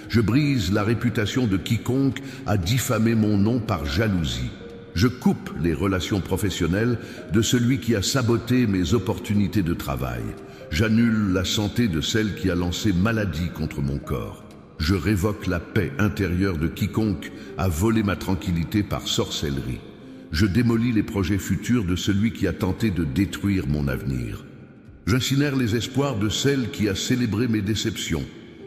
Je brise la réputation de quiconque a diffamé mon nom par jalousie. Je coupe les relations professionnelles de celui qui a saboté mes opportunités de travail. J'annule la santé de celle qui a lancé maladie contre mon corps. Je révoque la paix intérieure de quiconque a volé ma tranquillité par sorcellerie. Je démolis les projets futurs de celui qui a tenté de détruire mon avenir. J'incinère les espoirs de celle qui a célébré mes déceptions.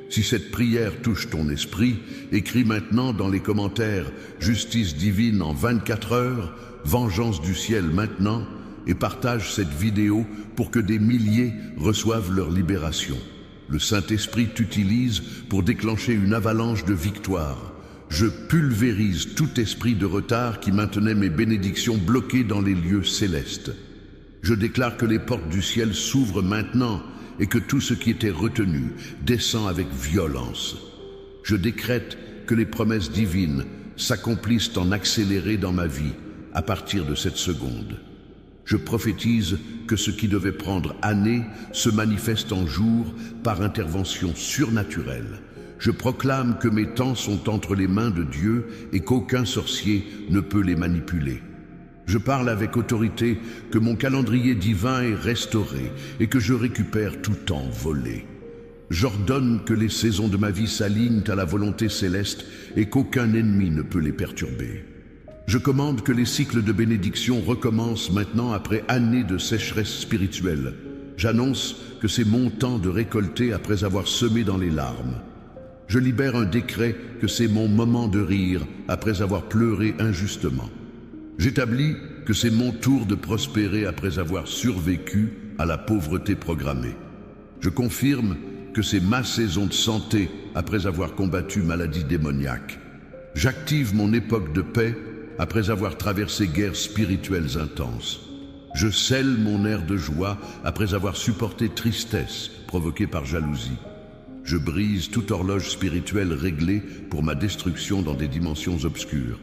Si cette prière touche ton esprit, écris maintenant dans les commentaires « Justice divine en 24 heures »,« Vengeance du ciel maintenant » et partage cette vidéo pour que des milliers reçoivent leur libération. Le Saint-Esprit t'utilise pour déclencher une avalanche de victoires. Je pulvérise tout esprit de retard qui maintenait mes bénédictions bloquées dans les lieux célestes. Je déclare que les portes du ciel s'ouvrent maintenant et que tout ce qui était retenu descend avec violence. Je décrète que les promesses divines s'accomplissent en accéléré dans ma vie à partir de cette seconde. Je prophétise que ce qui devait prendre années se manifeste en jours par intervention surnaturelle. Je proclame que mes temps sont entre les mains de Dieu et qu'aucun sorcier ne peut les manipuler. Je parle avec autorité que mon calendrier divin est restauré et que je récupère tout temps volé. J'ordonne que les saisons de ma vie s'alignent à la volonté céleste et qu'aucun ennemi ne peut les perturber. Je commande que les cycles de bénédiction recommencent maintenant après années de sécheresse spirituelle. J'annonce que c'est mon temps de récolter après avoir semé dans les larmes. Je libère un décret que c'est mon moment de rire après avoir pleuré injustement. J'établis que c'est mon tour de prospérer après avoir survécu à la pauvreté programmée. Je confirme que c'est ma saison de santé après avoir combattu maladie démoniaque. J'active mon époque de paix après avoir traversé guerres spirituelles intenses. Je scelle mon air de joie après avoir supporté tristesse provoquée par jalousie. Je brise toute horloge spirituelle réglée pour ma destruction dans des dimensions obscures.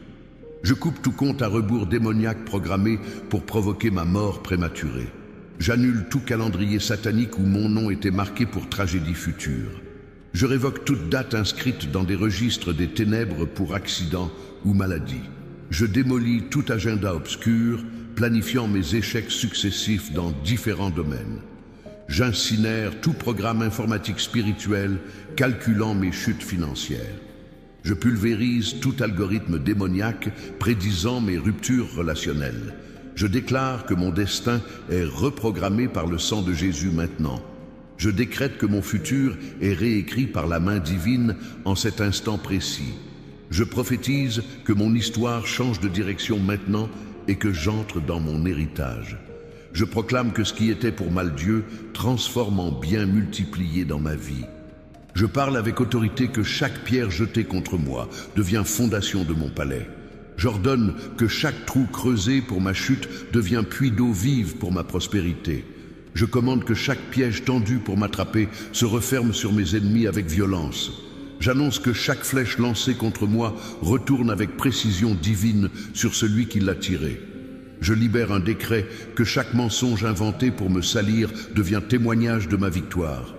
Je coupe tout compte à rebours démoniaque programmé pour provoquer ma mort prématurée. J'annule tout calendrier satanique où mon nom était marqué pour tragédie future. Je révoque toute date inscrite dans des registres des ténèbres pour accident ou maladie. Je démolis tout agenda obscur, planifiant mes échecs successifs dans différents domaines. J'incinère tout programme informatique spirituel calculant mes chutes financières. Je pulvérise tout algorithme démoniaque prédisant mes ruptures relationnelles. Je déclare que mon destin est reprogrammé par le sang de Jésus maintenant. Je décrète que mon futur est réécrit par la main divine en cet instant précis. Je prophétise que mon histoire change de direction maintenant et que j'entre dans mon héritage. Je proclame que ce qui était pour mal Dieu transforme en bien multiplié dans ma vie. Je parle avec autorité que chaque pierre jetée contre moi devient fondation de mon palais. J'ordonne que chaque trou creusé pour ma chute devient puits d'eau vive pour ma prospérité. Je commande que chaque piège tendu pour m'attraper se referme sur mes ennemis avec violence. J'annonce que chaque flèche lancée contre moi retourne avec précision divine sur celui qui l'a tirée. Je libère un décret que chaque mensonge inventé pour me salir devient témoignage de ma victoire.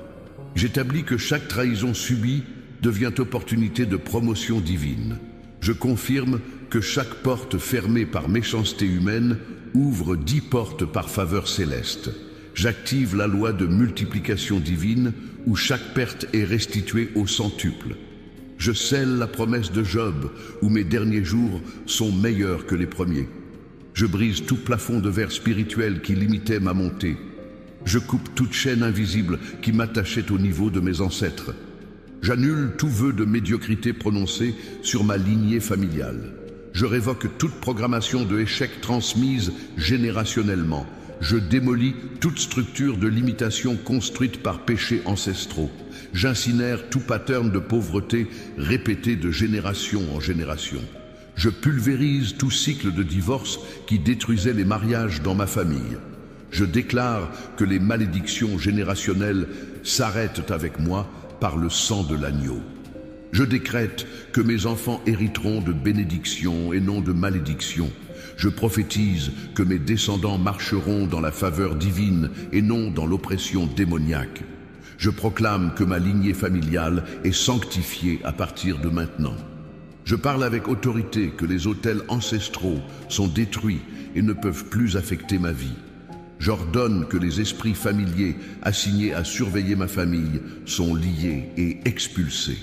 J'établis que chaque trahison subie devient opportunité de promotion divine. Je confirme que chaque porte fermée par méchanceté humaine ouvre 10 portes par faveur céleste. J'active la loi de multiplication divine où chaque perte est restituée au centuple. Je scelle la promesse de Job où mes derniers jours sont meilleurs que les premiers. Je brise tout plafond de verre spirituel qui limitait ma montée. Je coupe toute chaîne invisible qui m'attachait au niveau de mes ancêtres. J'annule tout vœu de médiocrité prononcé sur ma lignée familiale. Je révoque toute programmation de échec transmise générationnellement. Je démolis toute structure de limitation construite par péchés ancestraux. J'incinère tout pattern de pauvreté répété de génération en génération. Je pulvérise tout cycle de divorce qui détruisait les mariages dans ma famille. Je déclare que les malédictions générationnelles s'arrêtent avec moi par le sang de l'agneau. Je décrète que mes enfants hériteront de bénédictions et non de malédictions. Je prophétise que mes descendants marcheront dans la faveur divine et non dans l'oppression démoniaque. Je proclame que ma lignée familiale est sanctifiée à partir de maintenant. Je parle avec autorité que les autels ancestraux sont détruits et ne peuvent plus affecter ma vie. J'ordonne que les esprits familiers assignés à surveiller ma famille sont liés et expulsés.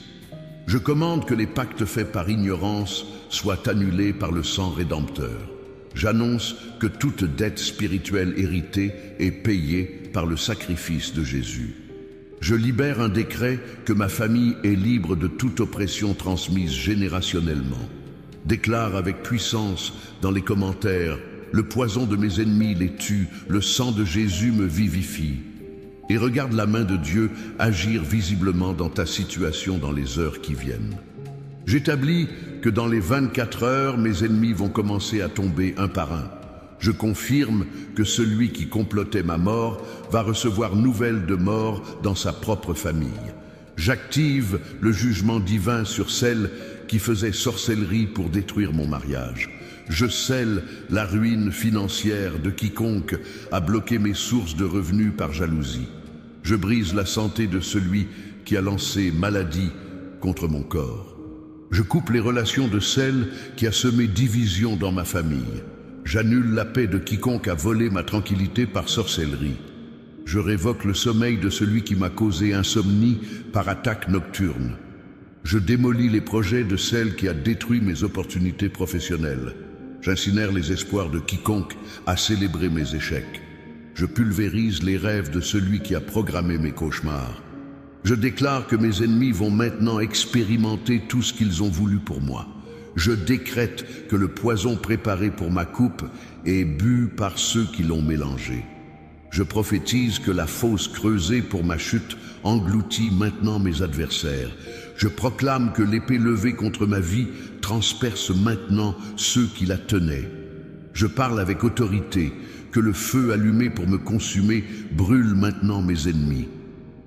Je commande que les pactes faits par ignorance soient annulés par le sang rédempteur. J'annonce que toute dette spirituelle héritée est payée par le sacrifice de Jésus. Je libère un décret que ma famille est libre de toute oppression transmise générationnellement. Déclare avec puissance dans les commentaires: le poison de mes ennemis les tue, le sang de Jésus me vivifie. Et regarde la main de Dieu agir visiblement dans ta situation dans les heures qui viennent. J'établis que dans les 24 heures, mes ennemis vont commencer à tomber un par un. Je confirme que celui qui complotait ma mort va recevoir nouvelle de mort dans sa propre famille. J'active le jugement divin sur celle qui faisait sorcellerie pour détruire mon mariage. Je scelle la ruine financière de quiconque a bloqué mes sources de revenus par jalousie. Je brise la santé de celui qui a lancé maladie contre mon corps. Je coupe les relations de celle qui a semé division dans ma famille. J'annule la paix de quiconque a volé ma tranquillité par sorcellerie. Je révoque le sommeil de celui qui m'a causé insomnie par attaque nocturne. Je démolis les projets de celle qui a détruit mes opportunités professionnelles. J'incinère les espoirs de quiconque a célébré mes échecs. Je pulvérise les rêves de celui qui a programmé mes cauchemars. Je déclare que mes ennemis vont maintenant expérimenter tout ce qu'ils ont voulu pour moi. Je décrète que le poison préparé pour ma coupe est bu par ceux qui l'ont mélangé. Je prophétise que la fosse creusée pour ma chute engloutit maintenant mes adversaires. Je proclame que l'épée levée contre ma vie transperce maintenant ceux qui la tenaient. Je parle avec autorité que le feu allumé pour me consumer brûle maintenant mes ennemis.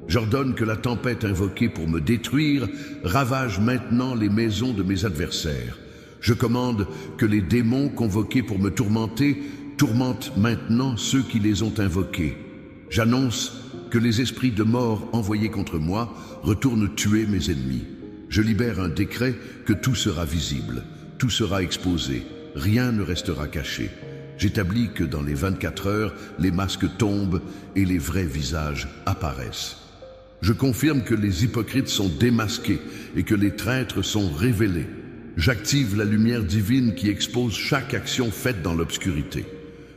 J'ordonne que la tempête invoquée pour me détruire ravage maintenant les maisons de mes adversaires. Je commande que les démons convoqués pour me tourmenter tourmentent maintenant ceux qui les ont invoqués. J'annonce que les esprits de mort envoyés contre moi retournent tuer mes ennemis. Je libère un décret que tout sera visible, tout sera exposé, rien ne restera caché. J'établis que dans les 24 heures, les masques tombent et les vrais visages apparaissent. Je confirme que les hypocrites sont démasqués et que les traîtres sont révélés. J'active la lumière divine qui expose chaque action faite dans l'obscurité.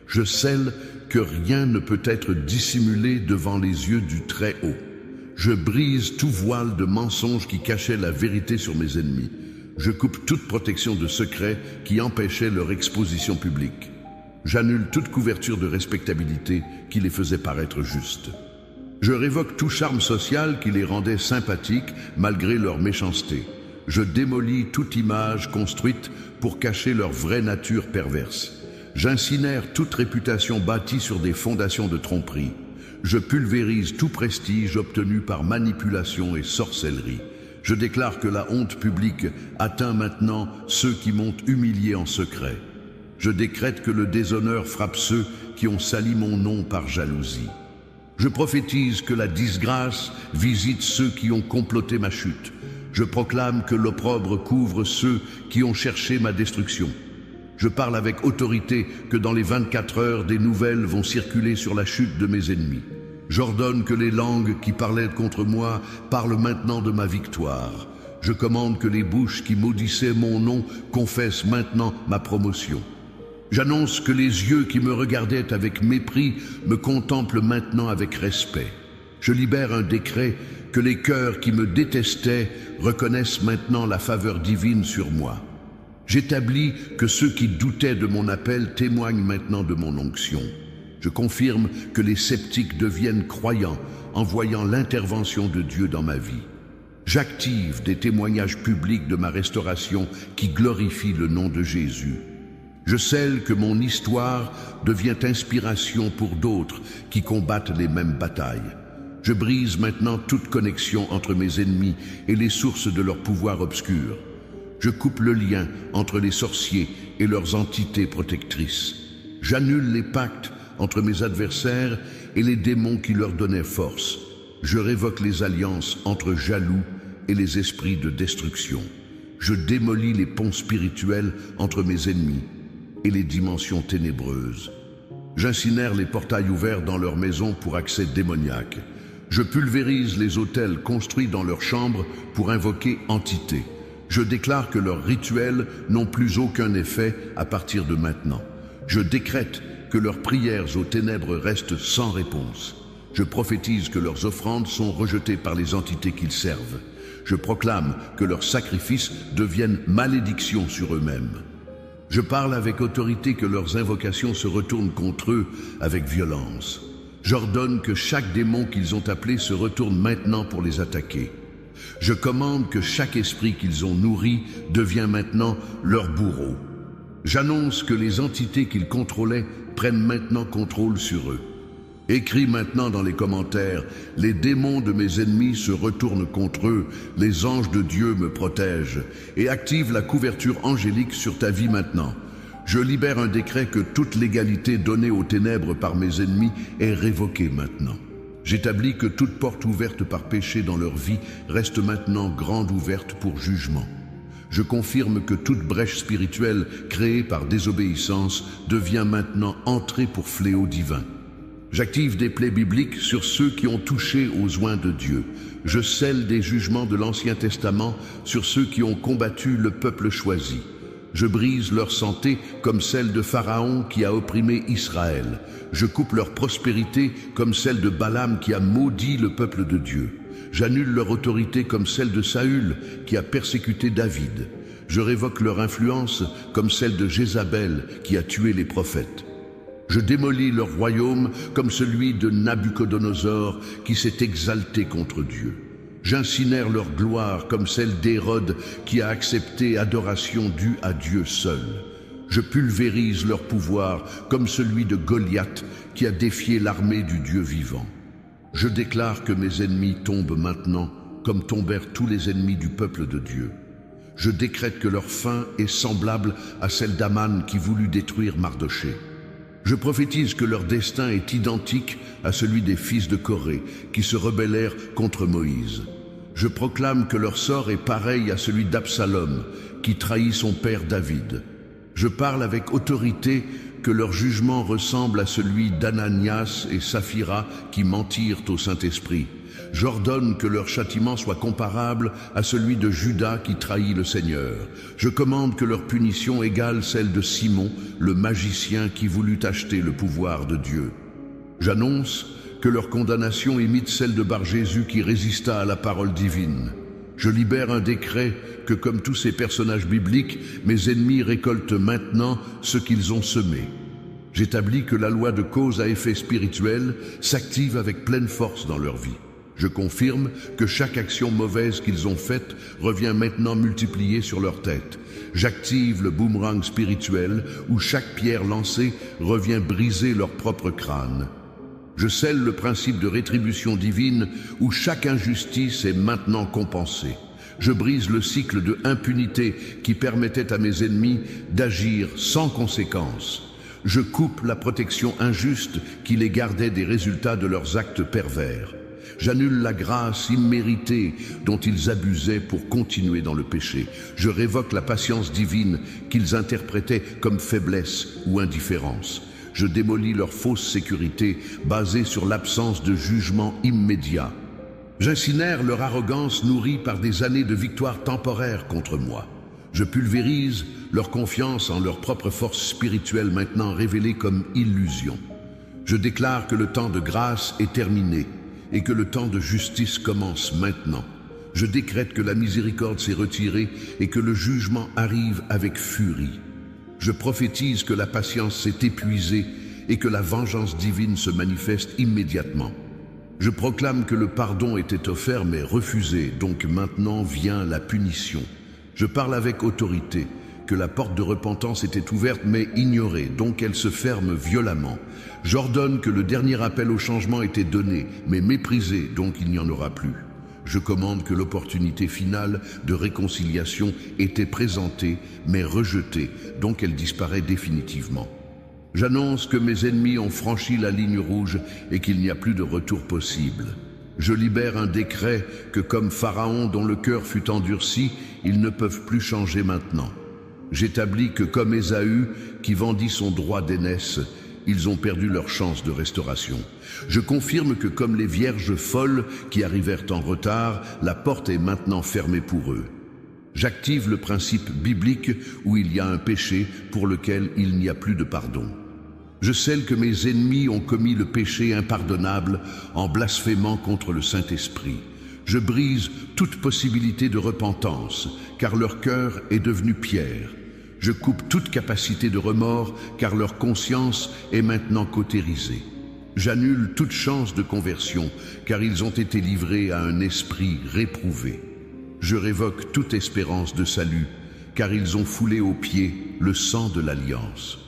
Je scelle que rien ne peut être dissimulé devant les yeux du Très-Haut. Je brise tout voile de mensonge qui cachait la vérité sur mes ennemis. Je coupe toute protection de secrets qui empêchait leur exposition publique. J'annule toute couverture de respectabilité qui les faisait paraître justes. Je révoque tout charme social qui les rendait sympathiques malgré leur méchanceté. Je démolis toute image construite pour cacher leur vraie nature perverse. J'incinère toute réputation bâtie sur des fondations de tromperie. Je pulvérise tout prestige obtenu par manipulation et sorcellerie. Je déclare que la honte publique atteint maintenant ceux qui m'ont humilié en secret. Je décrète que le déshonneur frappe ceux qui ont sali mon nom par jalousie. Je prophétise que la disgrâce visite ceux qui ont comploté ma chute. Je proclame que l'opprobre couvre ceux qui ont cherché ma destruction. Je parle avec autorité que dans les 24 heures, des nouvelles vont circuler sur la chute de mes ennemis. J'ordonne que les langues qui parlaient contre moi parlent maintenant de ma victoire. Je commande que les bouches qui maudissaient mon nom confessent maintenant ma promotion. J'annonce que les yeux qui me regardaient avec mépris me contemplent maintenant avec respect. Je libère un décret que les cœurs qui me détestaient reconnaissent maintenant la faveur divine sur moi. J'établis que ceux qui doutaient de mon appel témoignent maintenant de mon onction. Je confirme que les sceptiques deviennent croyants en voyant l'intervention de Dieu dans ma vie. J'active des témoignages publics de ma restauration qui glorifient le nom de Jésus. Je scelle que mon histoire devient inspiration pour d'autres qui combattent les mêmes batailles. Je brise maintenant toute connexion entre mes ennemis et les sources de leur pouvoir obscur. Je coupe le lien entre les sorciers et leurs entités protectrices. J'annule les pactes entre mes adversaires et les démons qui leur donnaient force. Je révoque les alliances entre jaloux et les esprits de destruction. Je démolis les ponts spirituels entre mes ennemis et les dimensions ténébreuses. J'incinère les portails ouverts dans leurs maisons pour accès démoniaque. Je pulvérise les autels construits dans leurs chambres pour invoquer entités. Je déclare que leurs rituels n'ont plus aucun effet à partir de maintenant. Je décrète que leurs prières aux ténèbres restent sans réponse. Je prophétise que leurs offrandes sont rejetées par les entités qu'ils servent. Je proclame que leurs sacrifices deviennent malédictions sur eux-mêmes. Je parle avec autorité que leurs invocations se retournent contre eux avec violence. J'ordonne que chaque démon qu'ils ont appelé se retourne maintenant pour les attaquer. Je commande que chaque esprit qu'ils ont nourri devient maintenant leur bourreau. J'annonce que les entités qu'ils contrôlaient prennent maintenant contrôle sur eux. Écris maintenant dans les commentaires, les démons de mes ennemis se retournent contre eux, les anges de Dieu me protègent, et active la couverture angélique sur ta vie maintenant. Je libère un décret que toute légalité donnée aux ténèbres par mes ennemis est révoquée maintenant. J'établis que toute porte ouverte par péché dans leur vie reste maintenant grande ouverte pour jugement. Je confirme que toute brèche spirituelle créée par désobéissance devient maintenant entrée pour fléau divin. J'active des plaies bibliques sur ceux qui ont touché aux oints de Dieu. Je scelle des jugements de l'Ancien Testament sur ceux qui ont combattu le peuple choisi. Je brise leur santé comme celle de Pharaon qui a opprimé Israël. Je coupe leur prospérité comme celle de Balaam qui a maudit le peuple de Dieu. J'annule leur autorité comme celle de Saül qui a persécuté David. Je révoque leur influence comme celle de Jézabel qui a tué les prophètes. Je démolis leur royaume comme celui de Nabuchodonosor qui s'est exalté contre Dieu. J'incinère leur gloire comme celle d'Hérode qui a accepté adoration due à Dieu seul. Je pulvérise leur pouvoir comme celui de Goliath qui a défié l'armée du Dieu vivant. Je déclare que mes ennemis tombent maintenant comme tombèrent tous les ennemis du peuple de Dieu. Je décrète que leur fin est semblable à celle d'Aman qui voulut détruire Mardoché. Je prophétise que leur destin est identique à celui des fils de Corée qui se rebellèrent contre Moïse. Je proclame que leur sort est pareil à celui d'Absalom qui trahit son père David. Je parle avec autorité que leur jugement ressemble à celui d'Ananias et Saphira qui mentirent au Saint-Esprit. J'ordonne que leur châtiment soit comparable à celui de Judas qui trahit le Seigneur. Je commande que leur punition égale celle de Simon, le magicien qui voulut acheter le pouvoir de Dieu. J'annonce que leur condamnation imite celle de Bar-Jésus qui résista à la parole divine. Je libère un décret que, comme tous ces personnages bibliques, mes ennemis récoltent maintenant ce qu'ils ont semé. J'établis que la loi de cause à effet spirituel s'active avec pleine force dans leur vie. Je confirme que chaque action mauvaise qu'ils ont faite revient maintenant multipliée sur leur tête. J'active le boomerang spirituel où chaque pierre lancée revient briser leur propre crâne. Je scelle le principe de rétribution divine où chaque injustice est maintenant compensée. Je brise le cycle de impunité qui permettait à mes ennemis d'agir sans conséquence. Je coupe la protection injuste qui les gardait des résultats de leurs actes pervers. J'annule la grâce imméritée dont ils abusaient pour continuer dans le péché. Je révoque la patience divine qu'ils interprétaient comme faiblesse ou indifférence. Je démolis leur fausse sécurité basée sur l'absence de jugement immédiat. J'incinère leur arrogance nourrie par des années de victoires temporaires contre moi. Je pulvérise leur confiance en leur propre force spirituelle maintenant révélée comme illusion. Je déclare que le temps de grâce est terminé et que le temps de justice commence maintenant. Je décrète que la miséricorde s'est retirée et que le jugement arrive avec furie. Je prophétise que la patience s'est épuisée et que la vengeance divine se manifeste immédiatement. Je proclame que le pardon était offert mais refusé, donc maintenant vient la punition. Je parle avec autorité, que la porte de repentance était ouverte mais ignorée, donc elle se ferme violemment. J'ordonne que le dernier appel au changement était donné, mais méprisé, donc il n'y en aura plus. Je commande que l'opportunité finale de réconciliation était présentée, mais rejetée, donc elle disparaît définitivement. J'annonce que mes ennemis ont franchi la ligne rouge et qu'il n'y a plus de retour possible. Je libère un décret que, comme Pharaon dont le cœur fut endurci, ils ne peuvent plus changer maintenant. J'établis que, comme Ésaü, qui vendit son droit d'aînesse, ils ont perdu leur chance de restauration. Je confirme que, comme les vierges folles qui arrivèrent en retard, la porte est maintenant fermée pour eux. J'active le principe biblique où il y a un péché pour lequel il n'y a plus de pardon. Je scelle que mes ennemis ont commis le péché impardonnable en blasphémant contre le Saint-Esprit. Je brise toute possibilité de repentance, car leur cœur est devenu pierre. Je coupe toute capacité de remords, car leur conscience est maintenant cautérisée. J'annule toute chance de conversion, car ils ont été livrés à un esprit réprouvé. Je révoque toute espérance de salut, car ils ont foulé aux pieds le sang de l'alliance.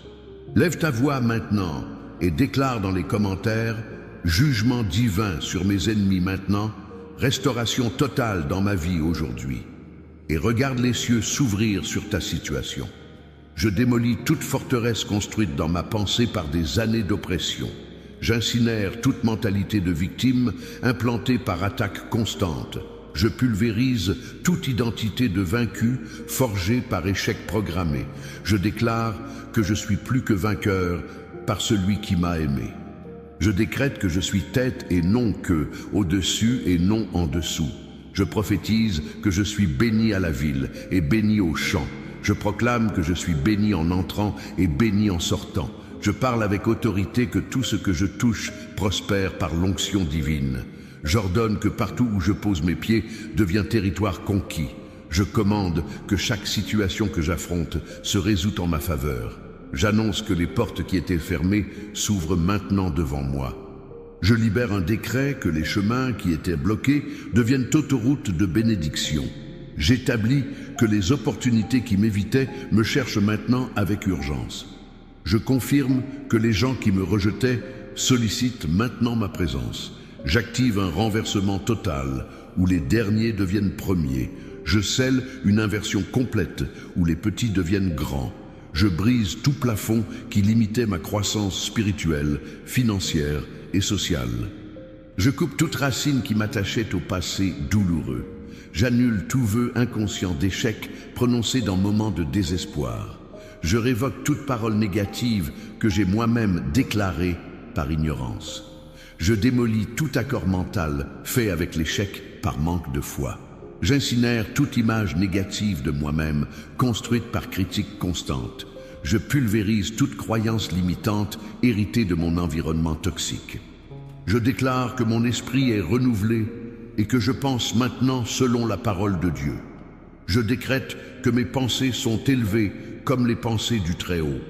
Lève ta voix maintenant et déclare dans les commentaires « Jugement divin sur mes ennemis maintenant, restauration totale dans ma vie aujourd'hui. » Et regarde les cieux s'ouvrir sur ta situation. Je démolis toute forteresse construite dans ma pensée par des années d'oppression. J'incinère toute mentalité de victime implantée par attaque constante. Je pulvérise toute identité de vaincu forgée par échec programmé. Je déclare que je suis plus que vainqueur par celui qui m'a aimé. Je décrète que je suis tête et non queue, au-dessus et non en dessous. Je prophétise que je suis béni à la ville et béni au champ. Je proclame que je suis béni en entrant et béni en sortant. Je parle avec autorité que tout ce que je touche prospère par l'onction divine. J'ordonne que partout où je pose mes pieds devient territoire conquis. Je commande que chaque situation que j'affronte se résout en ma faveur. J'annonce que les portes qui étaient fermées s'ouvrent maintenant devant moi. Je libère un décret que les chemins qui étaient bloqués deviennent autoroutes de bénédiction. J'établis que les opportunités qui m'évitaient me cherchent maintenant avec urgence. Je confirme que les gens qui me rejetaient sollicitent maintenant ma présence. J'active un renversement total où les derniers deviennent premiers. Je scelle une inversion complète où les petits deviennent grands. Je brise tout plafond qui limitait ma croissance spirituelle, financière et sociale. Je coupe toute racine qui m'attachait au passé douloureux. J'annule tout vœu inconscient d'échec prononcé dans moments de désespoir. Je révoque toute parole négative que j'ai moi-même déclarée par ignorance. Je démolis tout accord mental fait avec l'échec par manque de foi. J'incinère toute image négative de moi-même, construite par critique constante. Je pulvérise toute croyance limitante héritée de mon environnement toxique. Je déclare que mon esprit est renouvelé et que je pense maintenant selon la parole de Dieu. Je décrète que mes pensées sont élevées comme les pensées du Très-Haut.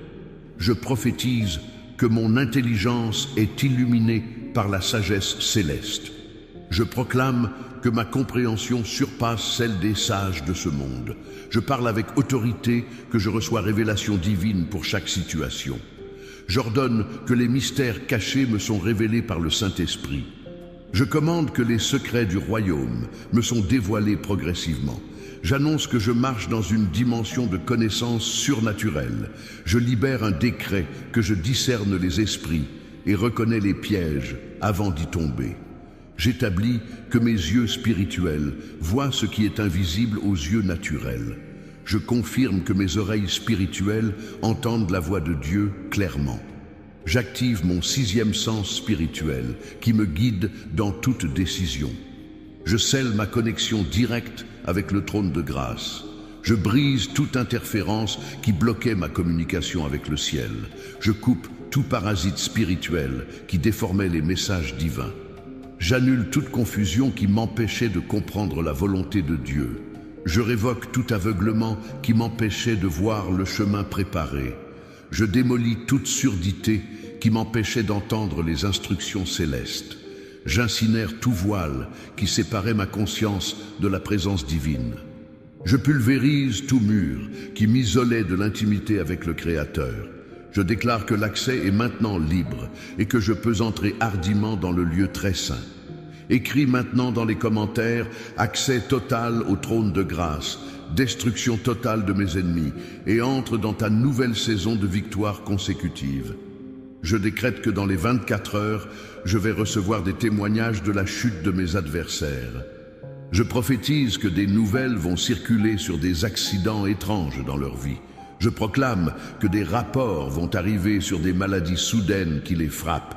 Je prophétise que mon intelligence est illuminée par la sagesse céleste. Je proclame que ma compréhension surpasse celle des sages de ce monde. Je parle avec autorité que je reçois révélation divine pour chaque situation. J'ordonne que les mystères cachés me sont révélés par le Saint-Esprit. Je commande que les secrets du royaume me sont dévoilés progressivement. J'annonce que je marche dans une dimension de connaissance surnaturelle. Je libère un décret que je discerne les esprits et reconnais les pièges avant d'y tomber. J'établis que mes yeux spirituels voient ce qui est invisible aux yeux naturels. Je confirme que mes oreilles spirituelles entendent la voix de Dieu clairement. J'active mon 6e sens spirituel qui me guide dans toute décision. Je scelle ma connexion directe avec le trône de grâce. Je brise toute interférence qui bloquait ma communication avec le ciel. Je coupe tout parasite spirituel qui déformait les messages divins. J'annule toute confusion qui m'empêchait de comprendre la volonté de Dieu. Je révoque tout aveuglement qui m'empêchait de voir le chemin préparé. Je démolis toute surdité qui m'empêchait d'entendre les instructions célestes. J'incinère tout voile qui séparait ma conscience de la présence divine. Je pulvérise tout mur qui m'isolait de l'intimité avec le Créateur. Je déclare que l'accès est maintenant libre et que je peux entrer hardiment dans le lieu très saint. Écris maintenant dans les commentaires « Accès total au trône de grâce », « Destruction totale de mes ennemis » et entre dans ta nouvelle saison de victoires consécutives. Je décrète que dans les 24 heures, je vais recevoir des témoignages de la chute de mes adversaires. Je prophétise que des nouvelles vont circuler sur des accidents étranges dans leur vie. Je proclame que des rapports vont arriver sur des maladies soudaines qui les frappent.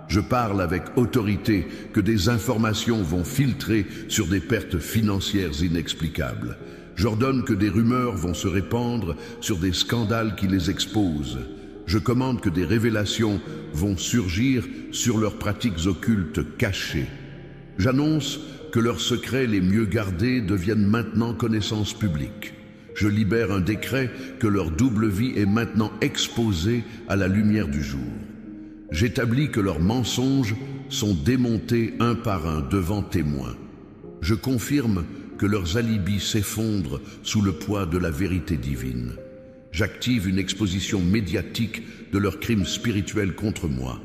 Je parle avec autorité que des informations vont filtrer sur des pertes financières inexplicables. J'ordonne que des rumeurs vont se répandre sur des scandales qui les exposent. Je commande que des révélations vont surgir sur leurs pratiques occultes cachées. J'annonce que leurs secrets les mieux gardés deviennent maintenant connaissance publique. Je libère un décret que leur double vie est maintenant exposée à la lumière du jour. J'établis que leurs mensonges sont démontés un par un devant témoins. Je confirme que leurs alibis s'effondrent sous le poids de la vérité divine. J'active une exposition médiatique de leurs crimes spirituels contre moi.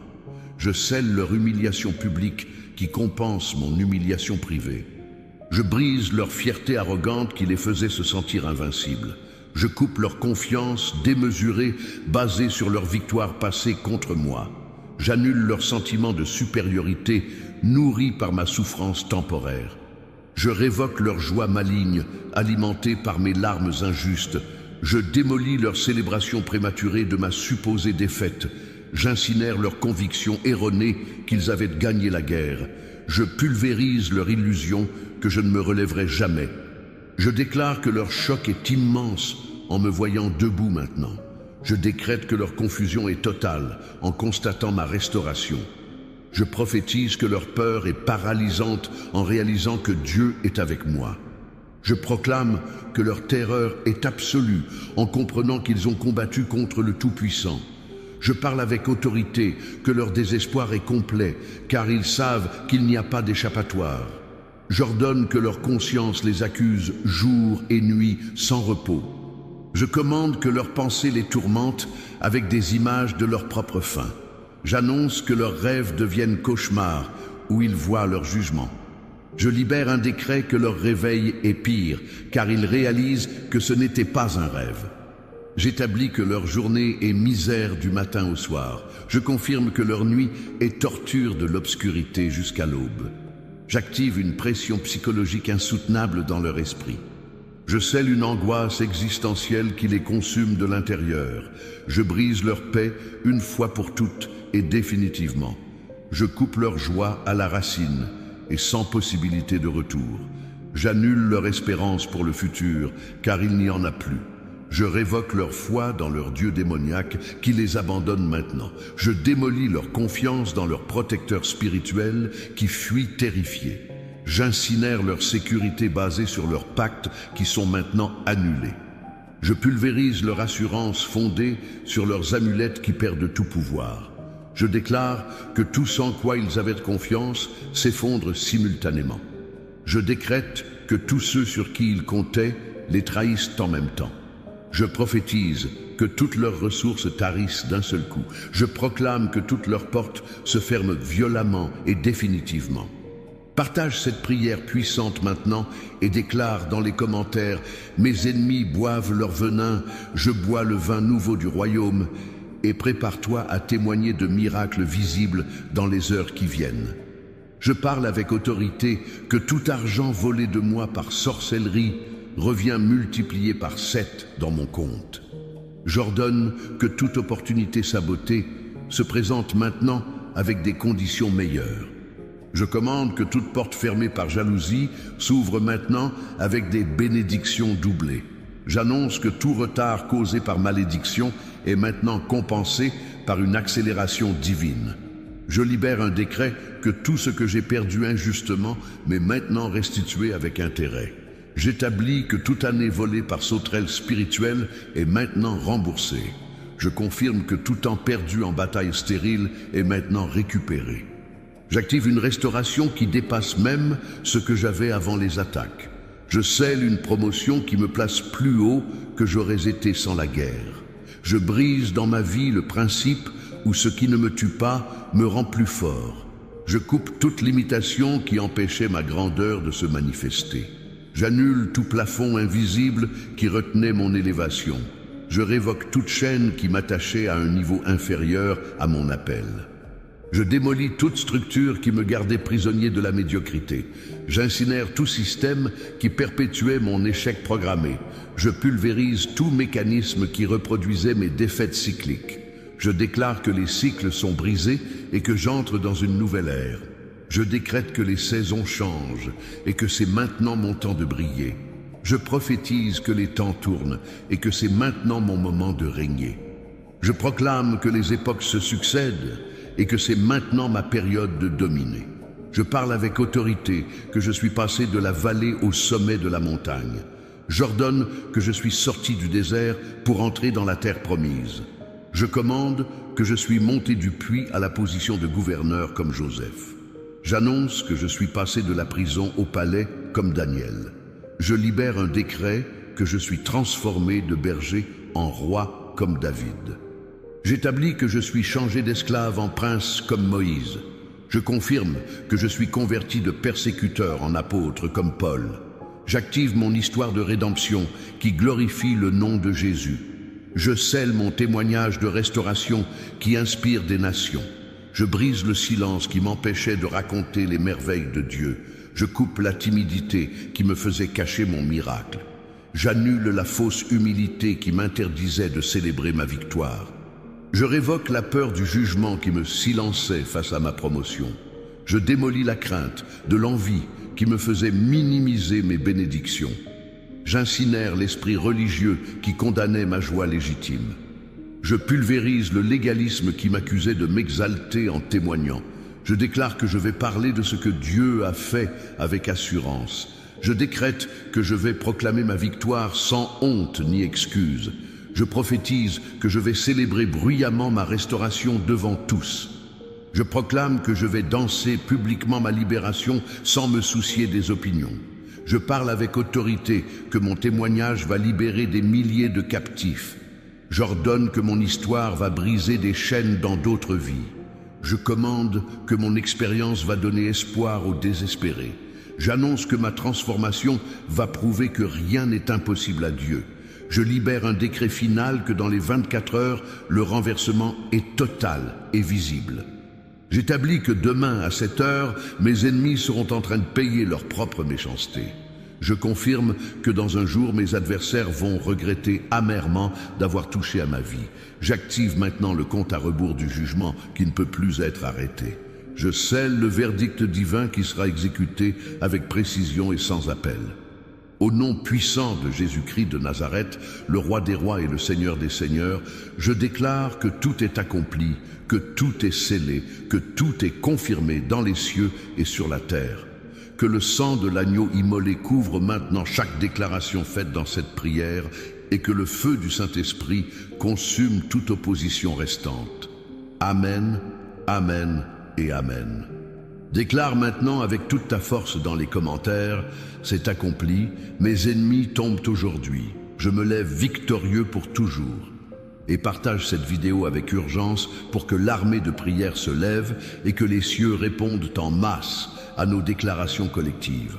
Je scelle leur humiliation publique qui compense mon humiliation privée. Je brise leur fierté arrogante qui les faisait se sentir invincibles. Je coupe leur confiance démesurée basée sur leur victoire passée contre moi. J'annule leur sentiment de supériorité nourri par ma souffrance temporaire. Je révoque leur joie maligne alimentée par mes larmes injustes. Je démolis leur célébration prématurée de ma supposée défaite. J'incinère leur conviction erronée qu'ils avaient gagné la guerre. Je pulvérise leur illusion que je ne me relèverai jamais. Je déclare que leur choc est immense en me voyant debout maintenant. Je décrète que leur confusion est totale en constatant ma restauration. Je prophétise que leur peur est paralysante en réalisant que Dieu est avec moi. Je proclame que leur terreur est absolue en comprenant qu'ils ont combattu contre le Tout-Puissant. Je parle avec autorité que leur désespoir est complet, car ils savent qu'il n'y a pas d'échappatoire. J'ordonne que leur conscience les accuse jour et nuit sans repos. Je commande que leurs pensées les tourmentent avec des images de leur propre fin. J'annonce que leurs rêves deviennent cauchemars où ils voient leur jugement. Je libère un décret que leur réveil est pire, car ils réalisent que ce n'était pas un rêve. J'établis que leur journée est misère du matin au soir. Je confirme que leur nuit est torture de l'obscurité jusqu'à l'aube. J'active une pression psychologique insoutenable dans leur esprit. Je scelle une angoisse existentielle qui les consume de l'intérieur. Je brise leur paix une fois pour toutes et définitivement. Je coupe leur joie à la racine et sans possibilité de retour. J'annule leur espérance pour le futur, car il n'y en a plus. Je révoque leur foi dans leur dieu démoniaque qui les abandonne maintenant. Je démolis leur confiance dans leur protecteur spirituel qui fuit terrifié. J'incinère leur sécurité basée sur leurs pactes qui sont maintenant annulés. Je pulvérise leur assurance fondée sur leurs amulettes qui perdent tout pouvoir. Je déclare que tout sans quoi ils avaient confiance s'effondre simultanément. Je décrète que tous ceux sur qui ils comptaient les trahissent en même temps. Je prophétise que toutes leurs ressources tarissent d'un seul coup. Je proclame que toutes leurs portes se ferment violemment et définitivement. Partage cette prière puissante maintenant et déclare dans les commentaires « Mes ennemis boivent leur venin, je bois le vin nouveau du royaume » et prépare-toi à témoigner de miracles visibles dans les heures qui viennent. Je parle avec autorité que tout argent volé de moi par sorcellerie revient multiplié par 7 dans mon compte. J'ordonne que toute opportunité sabotée se présente maintenant avec des conditions meilleures. Je commande que toute porte fermée par jalousie s'ouvre maintenant avec des bénédictions doublées. J'annonce que tout retard causé par malédiction est maintenant compensé par une accélération divine. Je libère un décret que tout ce que j'ai perdu injustement m'est maintenant restitué avec intérêt. J'établis que toute année volée par sauterelle spirituelle est maintenant remboursée. Je confirme que tout temps perdu en bataille stérile est maintenant récupéré. J'active une restauration qui dépasse même ce que j'avais avant les attaques. Je scelle une promotion qui me place plus haut que j'aurais été sans la guerre. Je brise dans ma vie le principe où ce qui ne me tue pas me rend plus fort. Je coupe toute limitation qui empêchait ma grandeur de se manifester. J'annule tout plafond invisible qui retenait mon élévation. Je révoque toute chaîne qui m'attachait à un niveau inférieur à mon appel. Je démolis toute structure qui me gardait prisonnier de la médiocrité. J'incinère tout système qui perpétuait mon échec programmé. Je pulvérise tout mécanisme qui reproduisait mes défaites cycliques. Je déclare que les cycles sont brisés et que j'entre dans une nouvelle ère. Je décrète que les saisons changent et que c'est maintenant mon temps de briller. Je prophétise que les temps tournent et que c'est maintenant mon moment de régner. Je proclame que les époques se succèdent et que c'est maintenant ma période de dominer. Je parle avec autorité que je suis passé de la vallée au sommet de la montagne. J'ordonne que je suis sorti du désert pour entrer dans la terre promise. Je commande que je suis monté du puits à la position de gouverneur comme Joseph. J'annonce que je suis passé de la prison au palais comme Daniel. Je libère un décret que je suis transformé de berger en roi comme David. J'établis que je suis changé d'esclave en prince comme Moïse. Je confirme que je suis converti de persécuteur en apôtre comme Paul. J'active mon histoire de rédemption qui glorifie le nom de Jésus. Je scelle mon témoignage de restauration qui inspire des nations. Je brise le silence qui m'empêchait de raconter les merveilles de Dieu. Je coupe la timidité qui me faisait cacher mon miracle. J'annule la fausse humilité qui m'interdisait de célébrer ma victoire. Je révoque la peur du jugement qui me silençait face à ma promotion. Je démolis la crainte de l'envie qui me faisait minimiser mes bénédictions. J'incinère l'esprit religieux qui condamnait ma joie légitime. Je pulvérise le légalisme qui m'accusait de m'exalter en témoignant. Je déclare que je vais parler de ce que Dieu a fait avec assurance. Je décrète que je vais proclamer ma victoire sans honte ni excuse. Je prophétise que je vais célébrer bruyamment ma restauration devant tous. Je proclame que je vais danser publiquement ma libération sans me soucier des opinions. Je parle avec autorité que mon témoignage va libérer des milliers de captifs. J'ordonne que mon histoire va briser des chaînes dans d'autres vies. Je commande que mon expérience va donner espoir aux désespérés. J'annonce que ma transformation va prouver que rien n'est impossible à Dieu. Je libère un décret final que dans les 24 heures, le renversement est total et visible. J'établis que demain, à cette heure, mes ennemis seront en train de payer leur propre méchanceté. Je confirme que dans un jour, mes adversaires vont regretter amèrement d'avoir touché à ma vie. J'active maintenant le compte à rebours du jugement qui ne peut plus être arrêté. Je scelle le verdict divin qui sera exécuté avec précision et sans appel. Au nom puissant de Jésus-Christ de Nazareth, le roi des rois et le Seigneur des seigneurs, je déclare que tout est accompli, que tout est scellé, que tout est confirmé dans les cieux et sur la terre. Que le sang de l'agneau immolé couvre maintenant chaque déclaration faite dans cette prière et que le feu du Saint-Esprit consume toute opposition restante. Amen, Amen et Amen. Déclare maintenant avec toute ta force dans les commentaires, c'est accompli, mes ennemis tombent aujourd'hui, je me lève victorieux pour toujours. Et partage cette vidéo avec urgence pour que l'armée de prière se lève et que les cieux répondent en masse à nos déclarations collectives.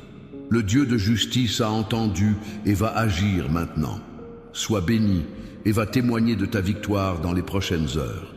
Le Dieu de justice a entendu et va agir maintenant. Sois béni et va témoigner de ta victoire dans les prochaines heures.